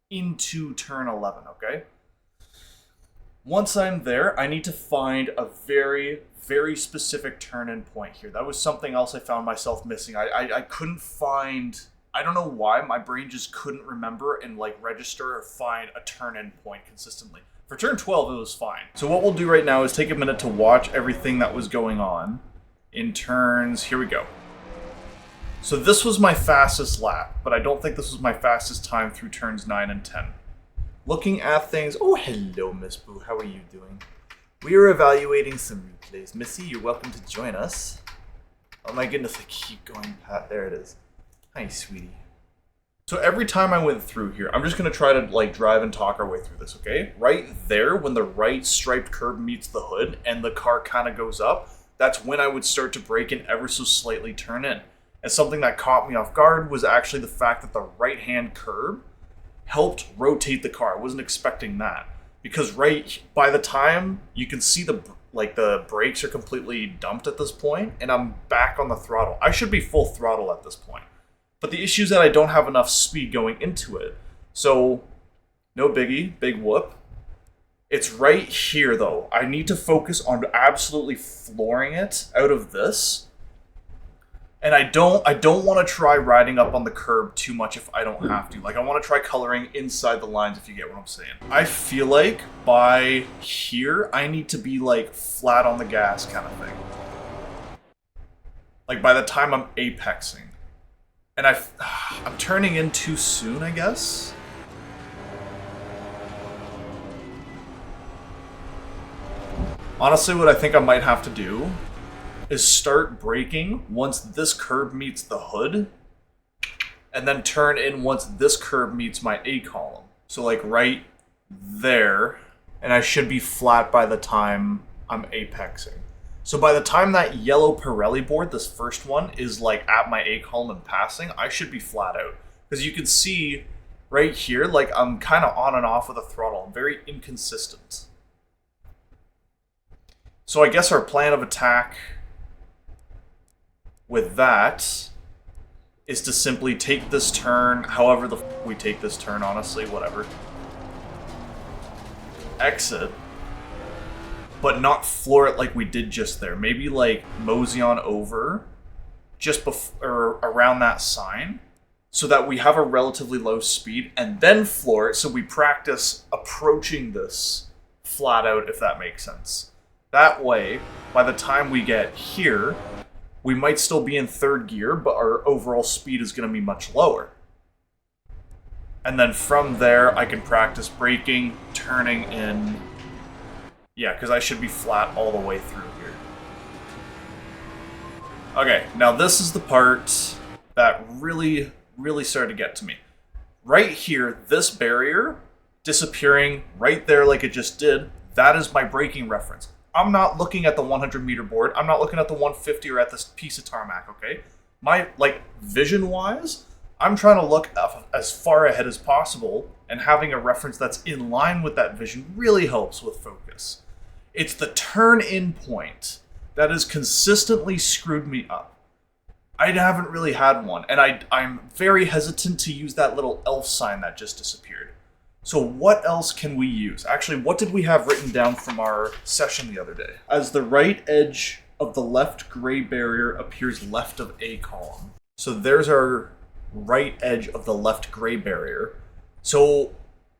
into turn 11, okay? Once I'm there, I need to find a very, very specific turn-in point here. That was something else I found myself missing. I couldn't find... I don't know why, my brain just couldn't remember and, like, register or find a turn-in point consistently. For turn 12, it was fine. So what we'll do right now is take a minute to watch everything that was going on in turns... Here we go. So this was my fastest lap, but I don't think this was my fastest time through turns 9 and 10. Looking at things... Oh, hello, Miss Boo. How are you doing? We are evaluating some replays. Missy, you're welcome to join us. Oh my goodness, I keep going past... There it is. Hi, sweetie. So every time I went through here, I'm just going to try to, like, drive and talk our way through this, okay? Right there, when the right striped curb meets the hood and the car kind of goes up, that's when I would start to brake and ever so slightly turn in. And something that caught me off guard was actually the fact that the right-hand curb helped rotate the car. I wasn't expecting that. Because right by the time you can see the brakes are completely dumped at this point, and I'm back on the throttle. I should be full throttle at this point. But the issue is that I don't have enough speed going into it. So No biggie, big whoop. It's right here, though. I need to focus on absolutely flooring it out of this. And I don't want to try riding up on the curb too much if I don't have to. Like, I want to try coloring inside the lines, if you get what I'm saying. I feel like by here, I need to be, like, flat on the gas kind of thing. Like, by the time I'm apexing. And I'm turning in too soon, I guess? Honestly, what I think I might have to do is start braking once this curb meets the hood, and then turn in once this curb meets my A column. So like right there, and I should be flat by the time I'm apexing. So by the time that yellow Pirelli board, this first one, is like at my A column and passing, I should be flat out. Because you can see right here, like I'm kind of on and off with the throttle. I'm very inconsistent. So I guess our plan of attack with that is to simply take this turn, however the f we take this turn, honestly, whatever. Exit, but not floor it like we did just there. Maybe like mosey on over just before around that sign so that we have a relatively low speed and then floor it so we practice approaching this flat out, if that makes sense. That way, by the time we get here, we might still be in third gear, but our overall speed is going to be much lower. And then from there, I can practice braking, turning in. Yeah, because I should be flat all the way through here. Okay, now this is the part that really started to get to me. Right here, this barrier disappearing right there like it just did, that is my braking reference. I'm not looking at the 100 meter board. I'm not looking at the 150 or at this piece of tarmac, okay? My, like, vision-wise, I'm trying to look as far ahead as possible, and having a reference that's in line with that vision really helps with focus. It's the turn-in point that has consistently screwed me up. I haven't really had one, and I'm very hesitant to use that little elf sign that just disappeared. So what else can we use? Actually, what did we have written down from our session the other day? As the right edge of the left gray barrier appears left of A column. So there's our right edge of the left gray barrier. So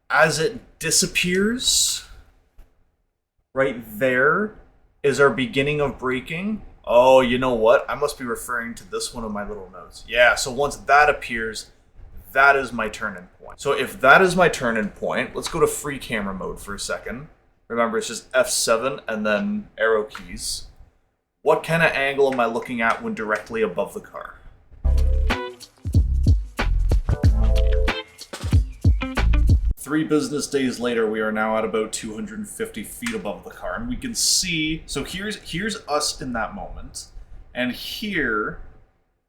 as it disappears, right there is our beginning of braking. Oh, you know what? I must be referring to this one of my little notes. Yeah, so once that appears, that is my turn-in point. So if that is my turn-in point, let's go to free camera mode for a second. Remember, it's just F7 and then arrow keys. What kind of angle am I looking at when directly above the car? Three business days later, we are now at about 250 feet above the car, and we can see, so here's us in that moment, and here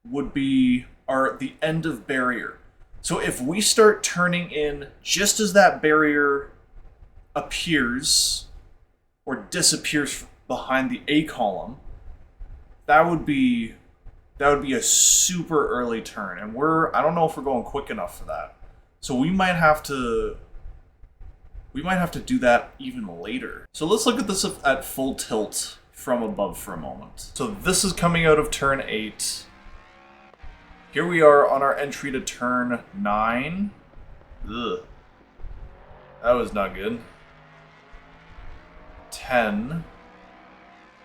would be the end of barrier. So if we start turning in just as that barrier appears or disappears behind the A column, that would be a super early turn, and I don't know if we're going quick enough for that. So we might have to do that even later. So let's look at this at full tilt from above for a moment. So this is coming out of turn 8. Here we are on our entry to turn 9. Ugh. That was not good. 10.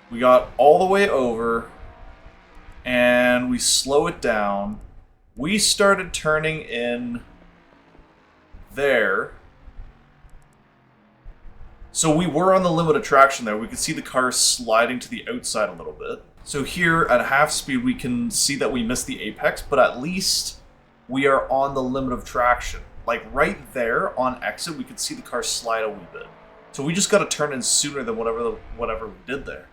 We got all the way over, and we slow it down. We started turning in there. So we were on the limit of traction there. We could see the car sliding to the outside a little bit. So here at half speed, we can see that we missed the apex, but at least we are on the limit of traction. Like right there on exit, we could see the car slide a wee bit. So we just got to turn in sooner than whatever we did there.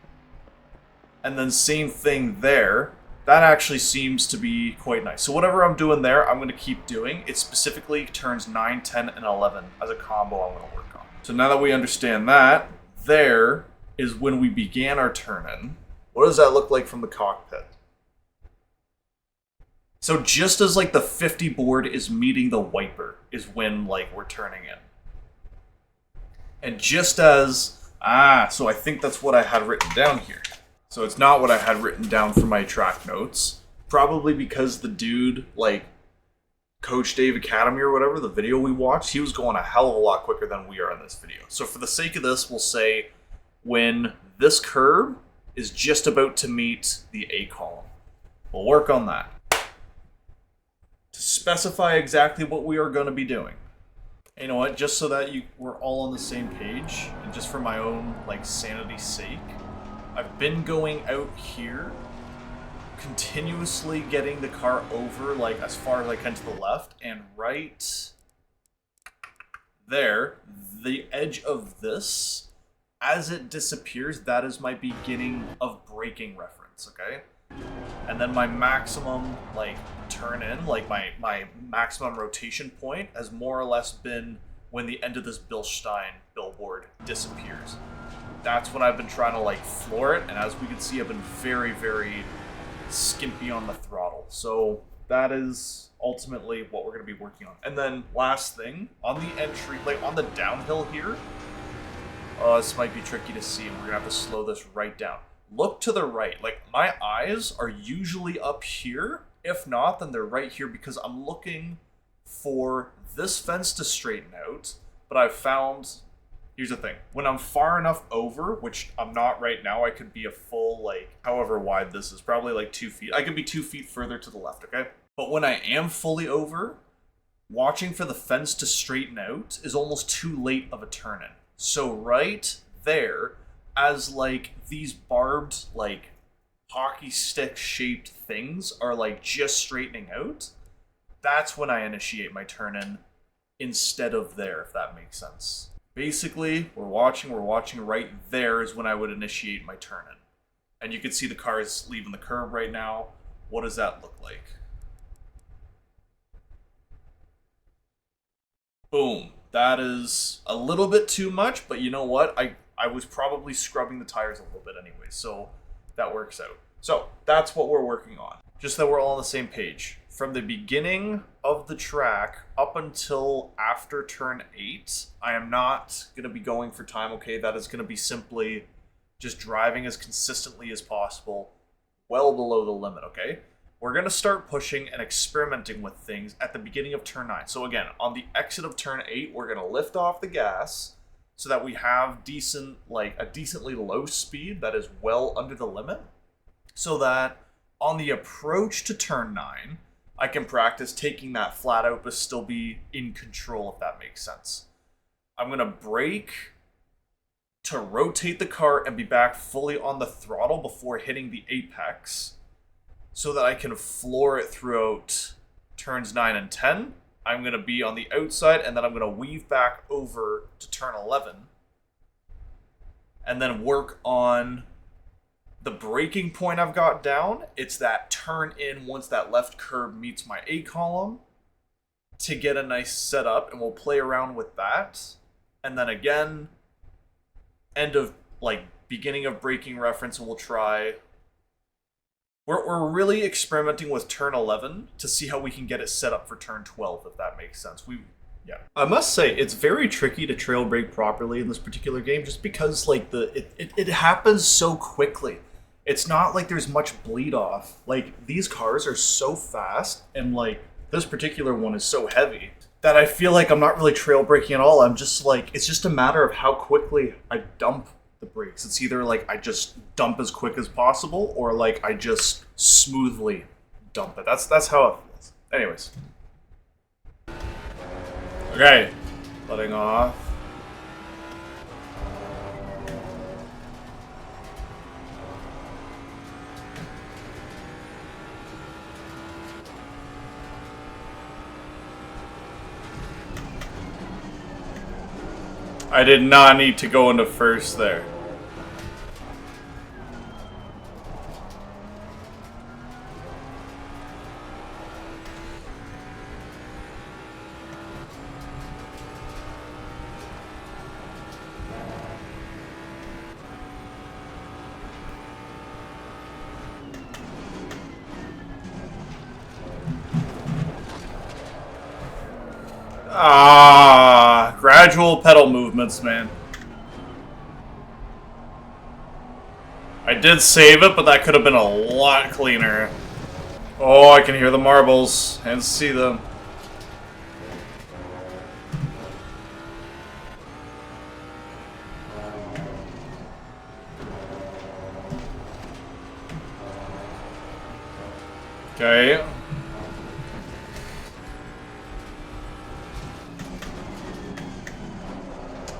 And then same thing there. That actually seems to be quite nice. So whatever I'm doing there, I'm going to keep doing. It specifically turns 9, 10, and 11 as a combo I'm going to work on. So now that we understand that, there is when we began our turn-in. What does that look like from the cockpit? So just as like the 50 board is meeting the wiper is when like we're turning in. And just as... so I think that's what I had written down here. So it's not what I had written down for my track notes. Probably because the dude, like, Coach Dave Academy or whatever, the video we watched, he was going a hell of a lot quicker than we are in this video. So for the sake of this, we'll say when this curb is just about to meet the A column. We'll work on that. To specify exactly what we are going to be doing. You know what, just so that we're all on the same page, and just for my own, like, sanity's sake, I've been going out here, continuously getting the car over, like, as far as I can to the left, and right there, the edge of this, as it disappears, that is my beginning of braking reference, okay? And then my maximum, like, turn in, like, my maximum rotation point has more or less been when the end of this Bilstein billboard disappears. That's when I've been trying to, like, floor it, and as we can see, I've been very, very skimpy on the throttle. So that is ultimately what we're going to be working on. And then last thing, on the entry, like, on the downhill here, this might be tricky to see, and we're going to have to slow this right down. Look to the right. Like, my eyes are usually up here. If not, then they're right here because I'm looking for this fence to straighten out. But I've found... Here's the thing. When I'm far enough over, which I'm not right now, I could be a full, like, however wide this is. Probably, like, 2 feet. I could be 2 feet further to the left, okay? But when I am fully over, watching for the fence to straighten out is almost too late of a turn-in. So right there... as, like, these barbed, like, hockey stick shaped things are, like, just straightening out, that's when I initiate my turn-in instead of there, if that makes sense. Basically, we're watching, right there is when I would initiate my turn-in. And you can see the cars leaving the curb right now. What does that look like? Boom. That is a little bit too much, but you know what? I was probably scrubbing the tires a little bit anyway, so that works out. So that's what we're working on. Just that we're all on the same page. From the beginning of the track up until after turn 8, I am not going to be going for time, okay? That is going to be simply just driving as consistently as possible, well below the limit, okay? We're going to start pushing and experimenting with things at the beginning of turn 9. So again, on the exit of turn 8, we're going to lift off the gas so that we have a decently low speed that is well under the limit, so that on the approach to turn 9, I can practice taking that flat out but still be in control, if that makes sense. I'm going to brake to rotate the car and be back fully on the throttle before hitting the apex, so that I can floor it throughout turns 9 and 10. I'm going to be on the outside, and then I'm going to weave back over to turn 11. And then work on the braking point I've got down. It's that turn in once that left curb meets my A column to get a nice setup, and we'll play around with that. And then again, beginning of braking reference, and we'll try... We're really experimenting with turn 11 to see how we can get it set up for turn 12, if that makes sense. Yeah. I must say, it's very tricky to trail brake properly in this particular game, just because, like, it happens so quickly. It's not like there's much bleed off. Like, these cars are so fast, and, like, this particular one is so heavy, that I feel like I'm not really trail braking at all. I'm just, like, it's just a matter of how quickly I dump the brakes. It's either like I just dump as quick as possible, or like I just smoothly dump it. That's how it feels. Anyways. Okay. Letting off. I did not need to go into first there. Gradual pedal movements, man. I did save it, but that could have been a lot cleaner. Oh, I can hear the marbles and see them. Okay.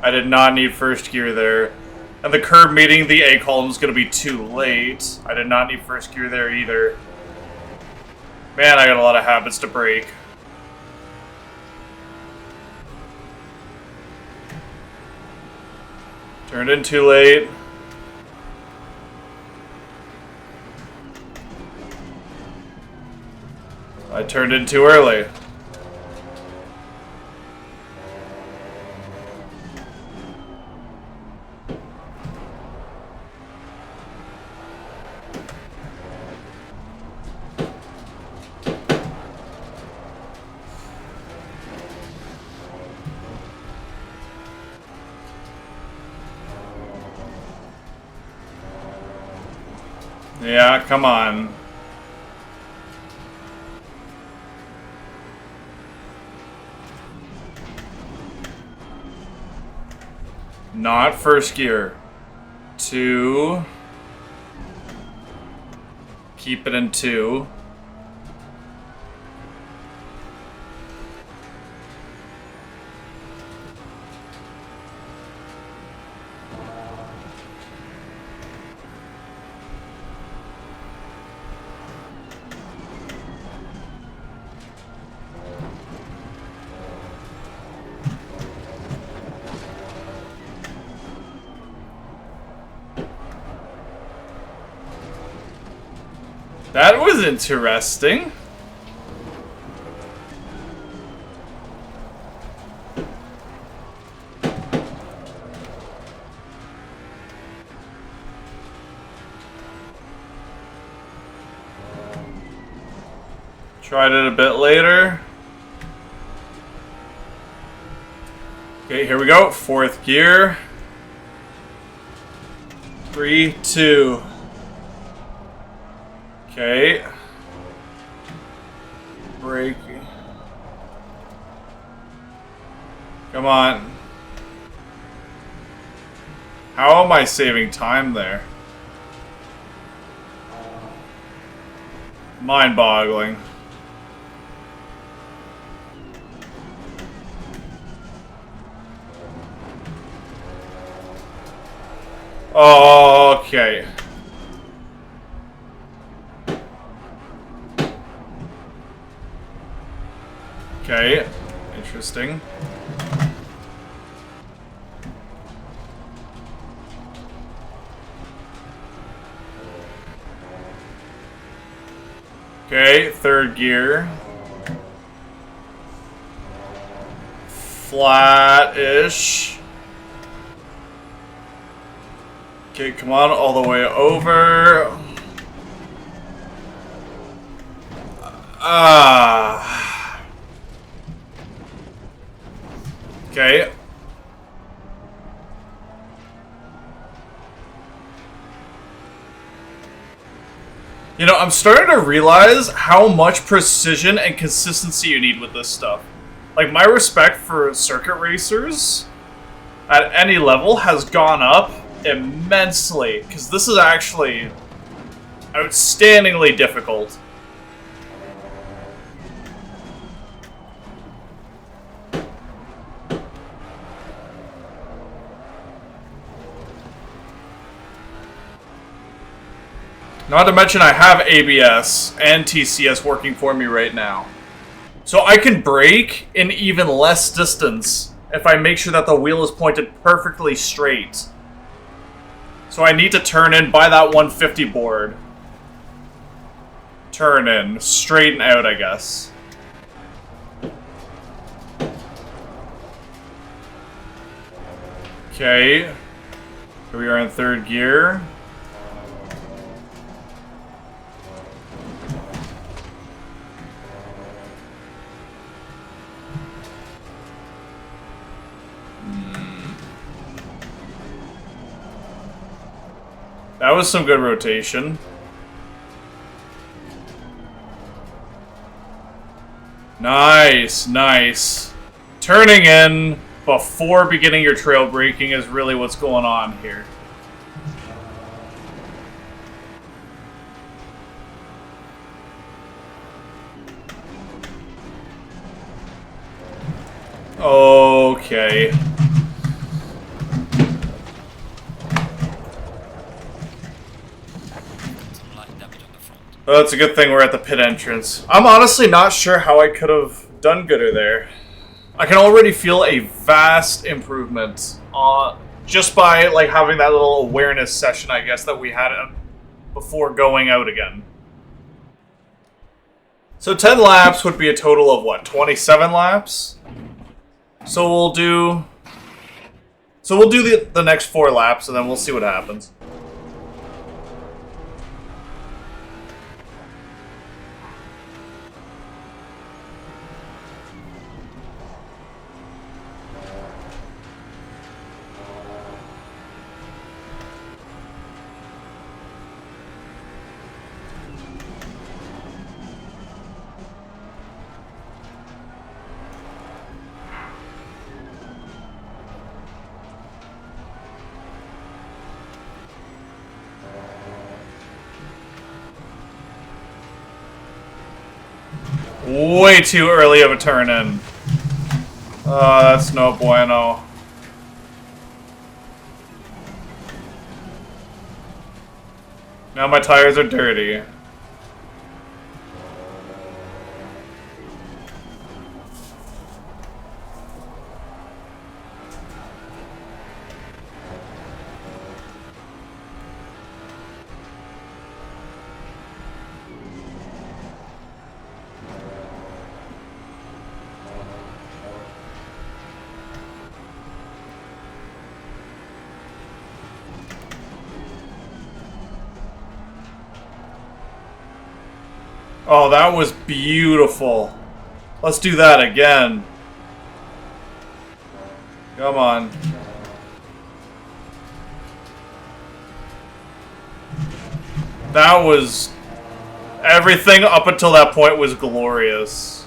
I did not need first gear there. And the curb meeting the A column is going to be too late. I did not need first gear there either. Man, I got a lot of habits to break. Turned in too late. I turned in too early. Yeah, come on. Not first gear. 2. Keep it in 2. That was interesting. Tried it a bit later. Okay, here we go. 4th gear. 3, 2. Okay. Brake. Come on. How am I saving time there? Mind-boggling. Okay. Okay, interesting. Okay, 3rd gear. Flat-ish. Okay, come on, all the way over. Okay. You know, I'm starting to realize how much precision and consistency you need with this stuff. Like, my respect for circuit racers at any level has gone up immensely, because this is actually outstandingly difficult. Not to mention I have ABS and TCS working for me right now. So I can brake in even less distance if I make sure that the wheel is pointed perfectly straight. So I need to turn in by that 150 board. Turn in, straighten out, I guess. Okay. Here we are in 3rd gear. That was some good rotation. Nice, nice. Turning in before beginning your trail braking is really what's going on here. Okay. Some light damage on the front. Well, it's a good thing we're at the pit entrance. I'm honestly not sure how I could have done gooder there. I can already feel a vast improvement just by like having that little awareness session, I guess, that we had before going out again. So 10 laps would be a total of what? 27 laps? So we'll do the next 4 laps and then we'll see what happens. Way too early of a turn in. Oh, that's no bueno. Now my tires are dirty. Oh, that was beautiful. Let's do that again. Come on. That was... Everything up until that point was glorious.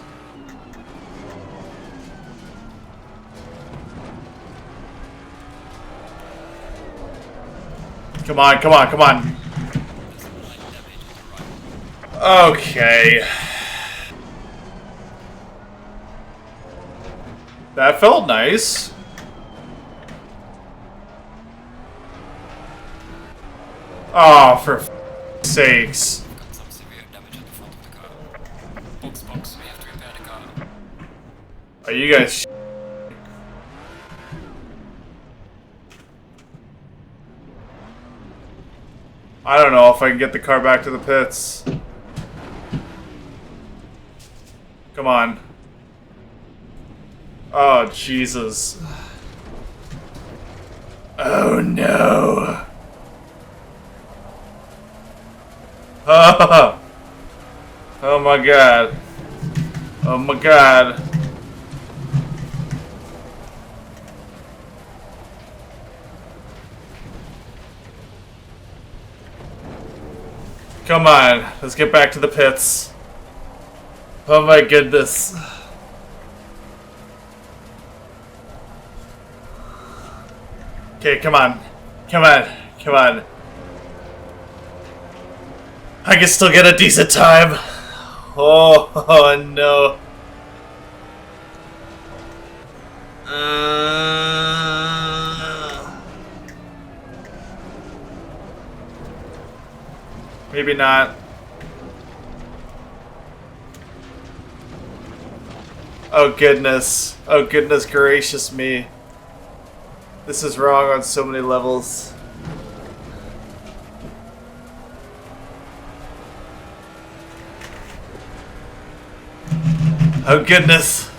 Come on, come on, come on. Okay. That felt nice. Oh, for sakes. Got some severe damage on the front of the car. Box, we have to repair the car. Are you guys I don't know if I can get the car back to the pits. Come on. Oh, Jesus. Oh, no. Oh, oh my God. Oh my God. Come on, let's get back to the pits. Oh my goodness. Okay, come on. Come on. Come on. I can still get a decent time. Oh no. Maybe not. Oh goodness. Oh goodness gracious me. This is wrong on so many levels. Oh goodness.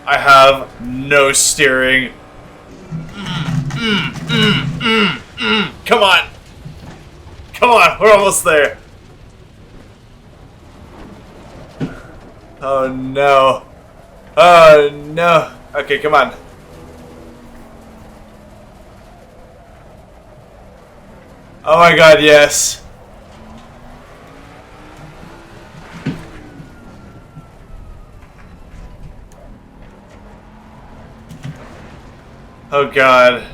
I have no steering. Come on. Come on, we're almost there. Oh no. Oh no. Okay, come on. Oh my god, yes. Oh god.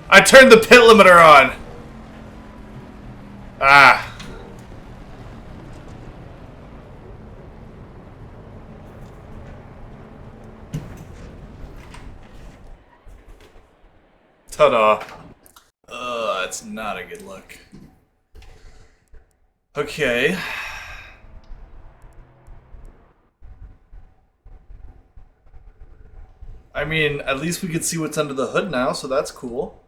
I turned the pit limiter on! Ah. Ta-da. That's not a good look. Okay. I mean, at least we could see what's under the hood now, so that's cool.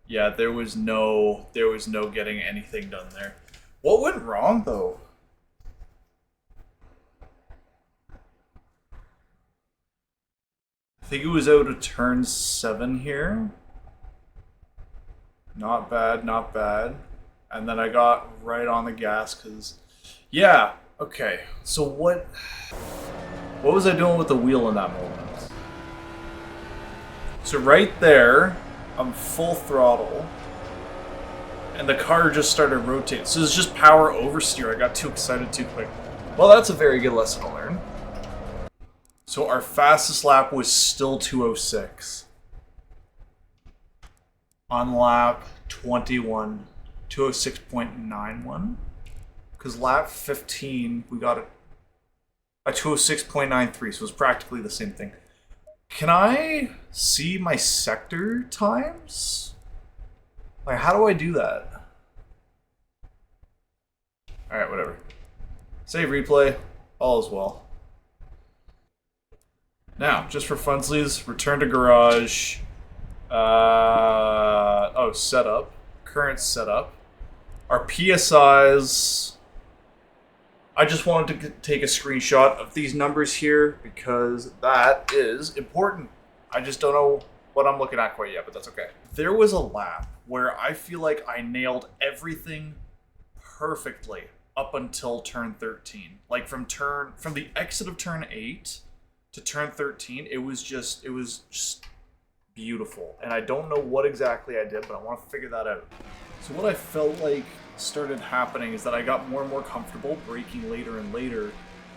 Yeah, there was no getting anything done there. What went wrong though? I think it was out of turn 7 here. Not bad, not bad. And then I got right on the gas because, yeah, okay. So what was I doing with the wheel in that moment? So right there, I'm full throttle, and the car just started rotating. So it's just power oversteer. I got too excited too quick. Well, that's a very good lesson to learn. So our fastest lap was still 2:06. On lap 21, 2:06.91. Because lap 15, we got a 2:06.93, so it's practically the same thing. Can I see my sector times? Like, how do I do that? Alright, whatever. Save replay. All is well. Now, just for funsies, return to garage. Oh, setup. Current setup. Our PSIs. I just wanted to take a screenshot of these numbers here because that is important. I just don't know what I'm looking at quite yet, but that's okay. There was a lap where I feel like I nailed everything perfectly up until turn 13. Like from the exit of turn 8 to turn 13, it was just beautiful. And I don't know what exactly I did, but I want to figure that out. So what I felt like started happening is that I got more and more comfortable braking later and later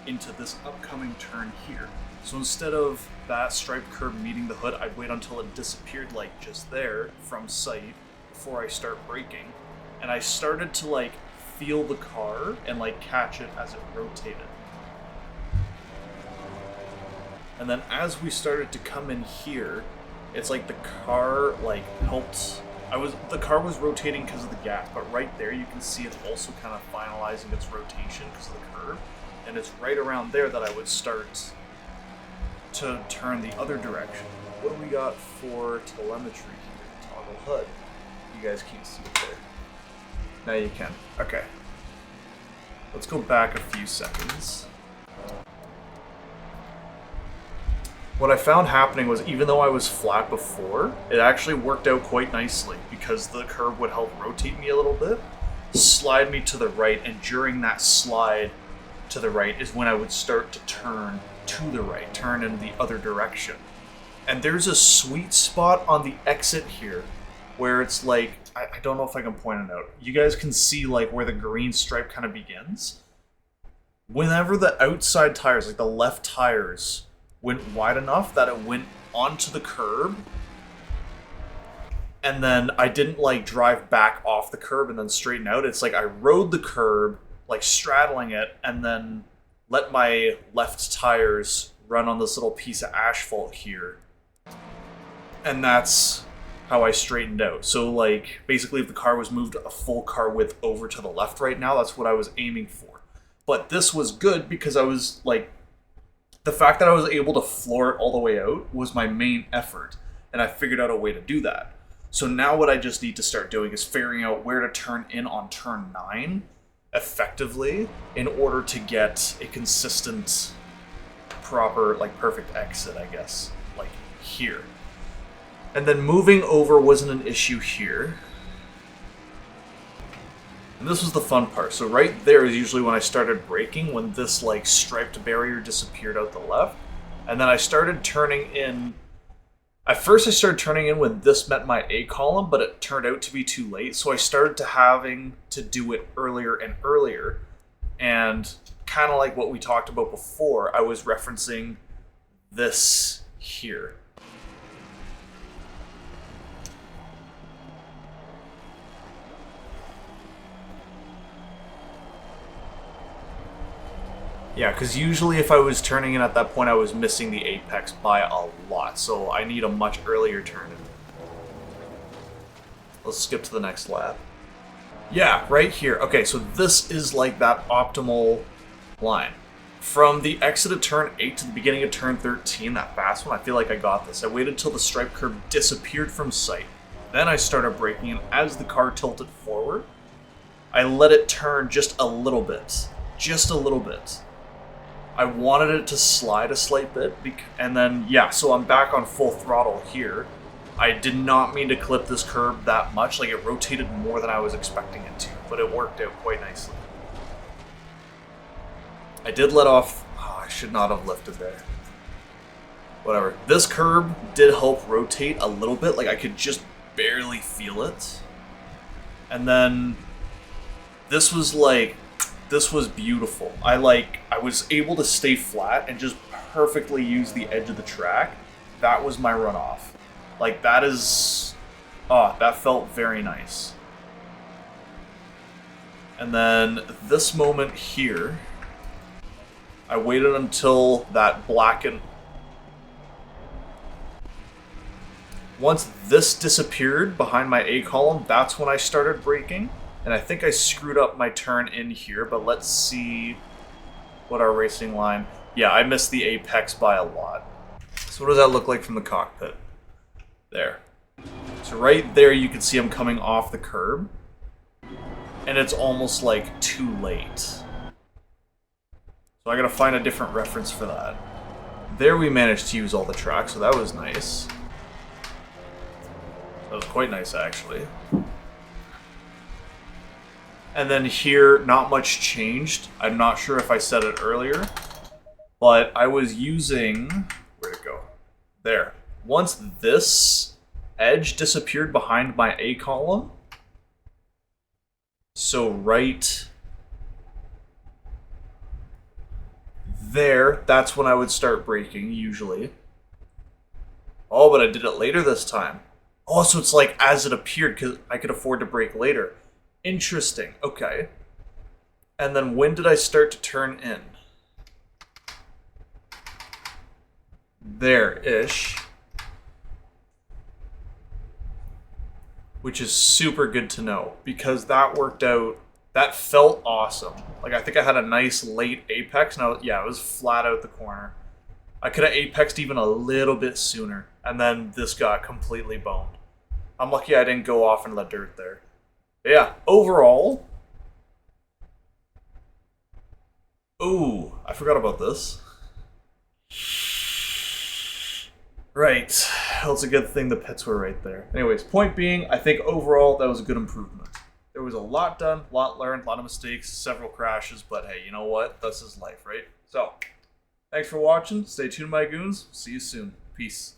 into this upcoming turn here. So instead of that striped curb meeting the hood, I'd wait until it disappeared like just there from sight before I start braking. And I started to like feel the car and like catch it as it rotated. And then as we started to come in here, it's like the car like helped. The car was rotating because of the gap, but right there you can see it's also kind of finalizing its rotation because of the curve. And it's right around there that I would start to turn the other direction. What do we got for telemetry here? Toggle HUD. You guys can't see it there. Now you can. Okay. Let's go back a few seconds. What I found happening was, even though I was flat before, it actually worked out quite nicely because the curve would help rotate me a little bit, slide me to the right, and during that slide to the right is when I would start to turn to the right, turn in the other direction. And there's a sweet spot on the exit here where it's like, I don't know if I can point it out. You guys can see like where the green stripe kind of begins. Whenever the outside tires, like the left tires, went wide enough that it went onto the curb, and then I didn't like drive back off the curb and then straighten out. It's like I rode the curb, like straddling it, and then let my left tires run on this little piece of asphalt here. And that's how I straightened out. So like basically if the car was moved a full car width over to the left right now, that's what I was aiming for. But this was good because I was like, the fact that I was able to floor it all the way out was my main effort, and I figured out a way to do that. So now what I just need to start doing is figuring out where to turn in on turn 9 effectively in order to get a consistent, proper, like perfect exit, I guess, like here. And then moving over wasn't an issue here. And this was the fun part. So right there is usually when I started braking, when this like striped barrier disappeared out the left. And then I started turning in At first I started turning in when this met my A column, but it turned out to be too late, so I started to having to do it earlier and earlier. And kind of like what we talked about before, I was referencing this here. Yeah, because usually if I was turning in at that point, I was missing the apex by a lot, so I need a much earlier turn in. Let's skip to the next lap. Yeah, right here. Okay, so this is like that optimal line. From the exit of turn 8 to the beginning of turn 13, that fast one, I feel like I got this. I waited till the stripe curve disappeared from sight. Then I started braking, and as the car tilted forward, I let it turn just a little bit. Just a little bit. I wanted it to slide a slight bit, and then, yeah, so I'm back on full throttle here. I did not mean to clip this curb that much, like it rotated more than I was expecting it to, but it worked out quite nicely. I did let off, I should not have lifted there. Whatever. This curb did help rotate a little bit, like I could just barely feel it. And then this was like, this was beautiful. I was able to stay flat and just perfectly use the edge of the track. That was my runoff. Like that is, that felt very nice. And then this moment here, I waited until that blackened. Once this disappeared behind my A column, that's when I started braking. And I think I screwed up my turn in here, but let's see what our racing line... Yeah, I missed the apex by a lot. So what does that look like from the cockpit? There. So right there you can see I'm coming off the curb. And it's almost like too late. So I gotta find a different reference for that. There we managed to use all the track, so that was nice. That was quite nice, actually. And then here, not much changed. I'm not sure if I said it earlier, but I was using... Where'd it go? There. Once this edge disappeared behind my A column, so right there, that's when I would start braking, usually. Oh, but I did it later this time. Oh, so it's like as it appeared, because I could afford to brake later. Interesting. Okay. And then when did I start to turn in? There-ish. Which is super good to know, because that worked out. That felt awesome. Like, I think I had a nice late apex. Now, yeah, it was flat out the corner. I could have apexed even a little bit sooner, and then this got completely boned. I'm lucky I didn't go off into the dirt there. Yeah, overall... Ooh, I forgot about this. Right. Well, it's a good thing the pits were right there. Anyways, point being, I think overall that was a good improvement. There was a lot done, a lot learned, a lot of mistakes, several crashes, but hey, you know what? This is life, right? So, thanks for watching. Stay tuned, my goons. See you soon. Peace.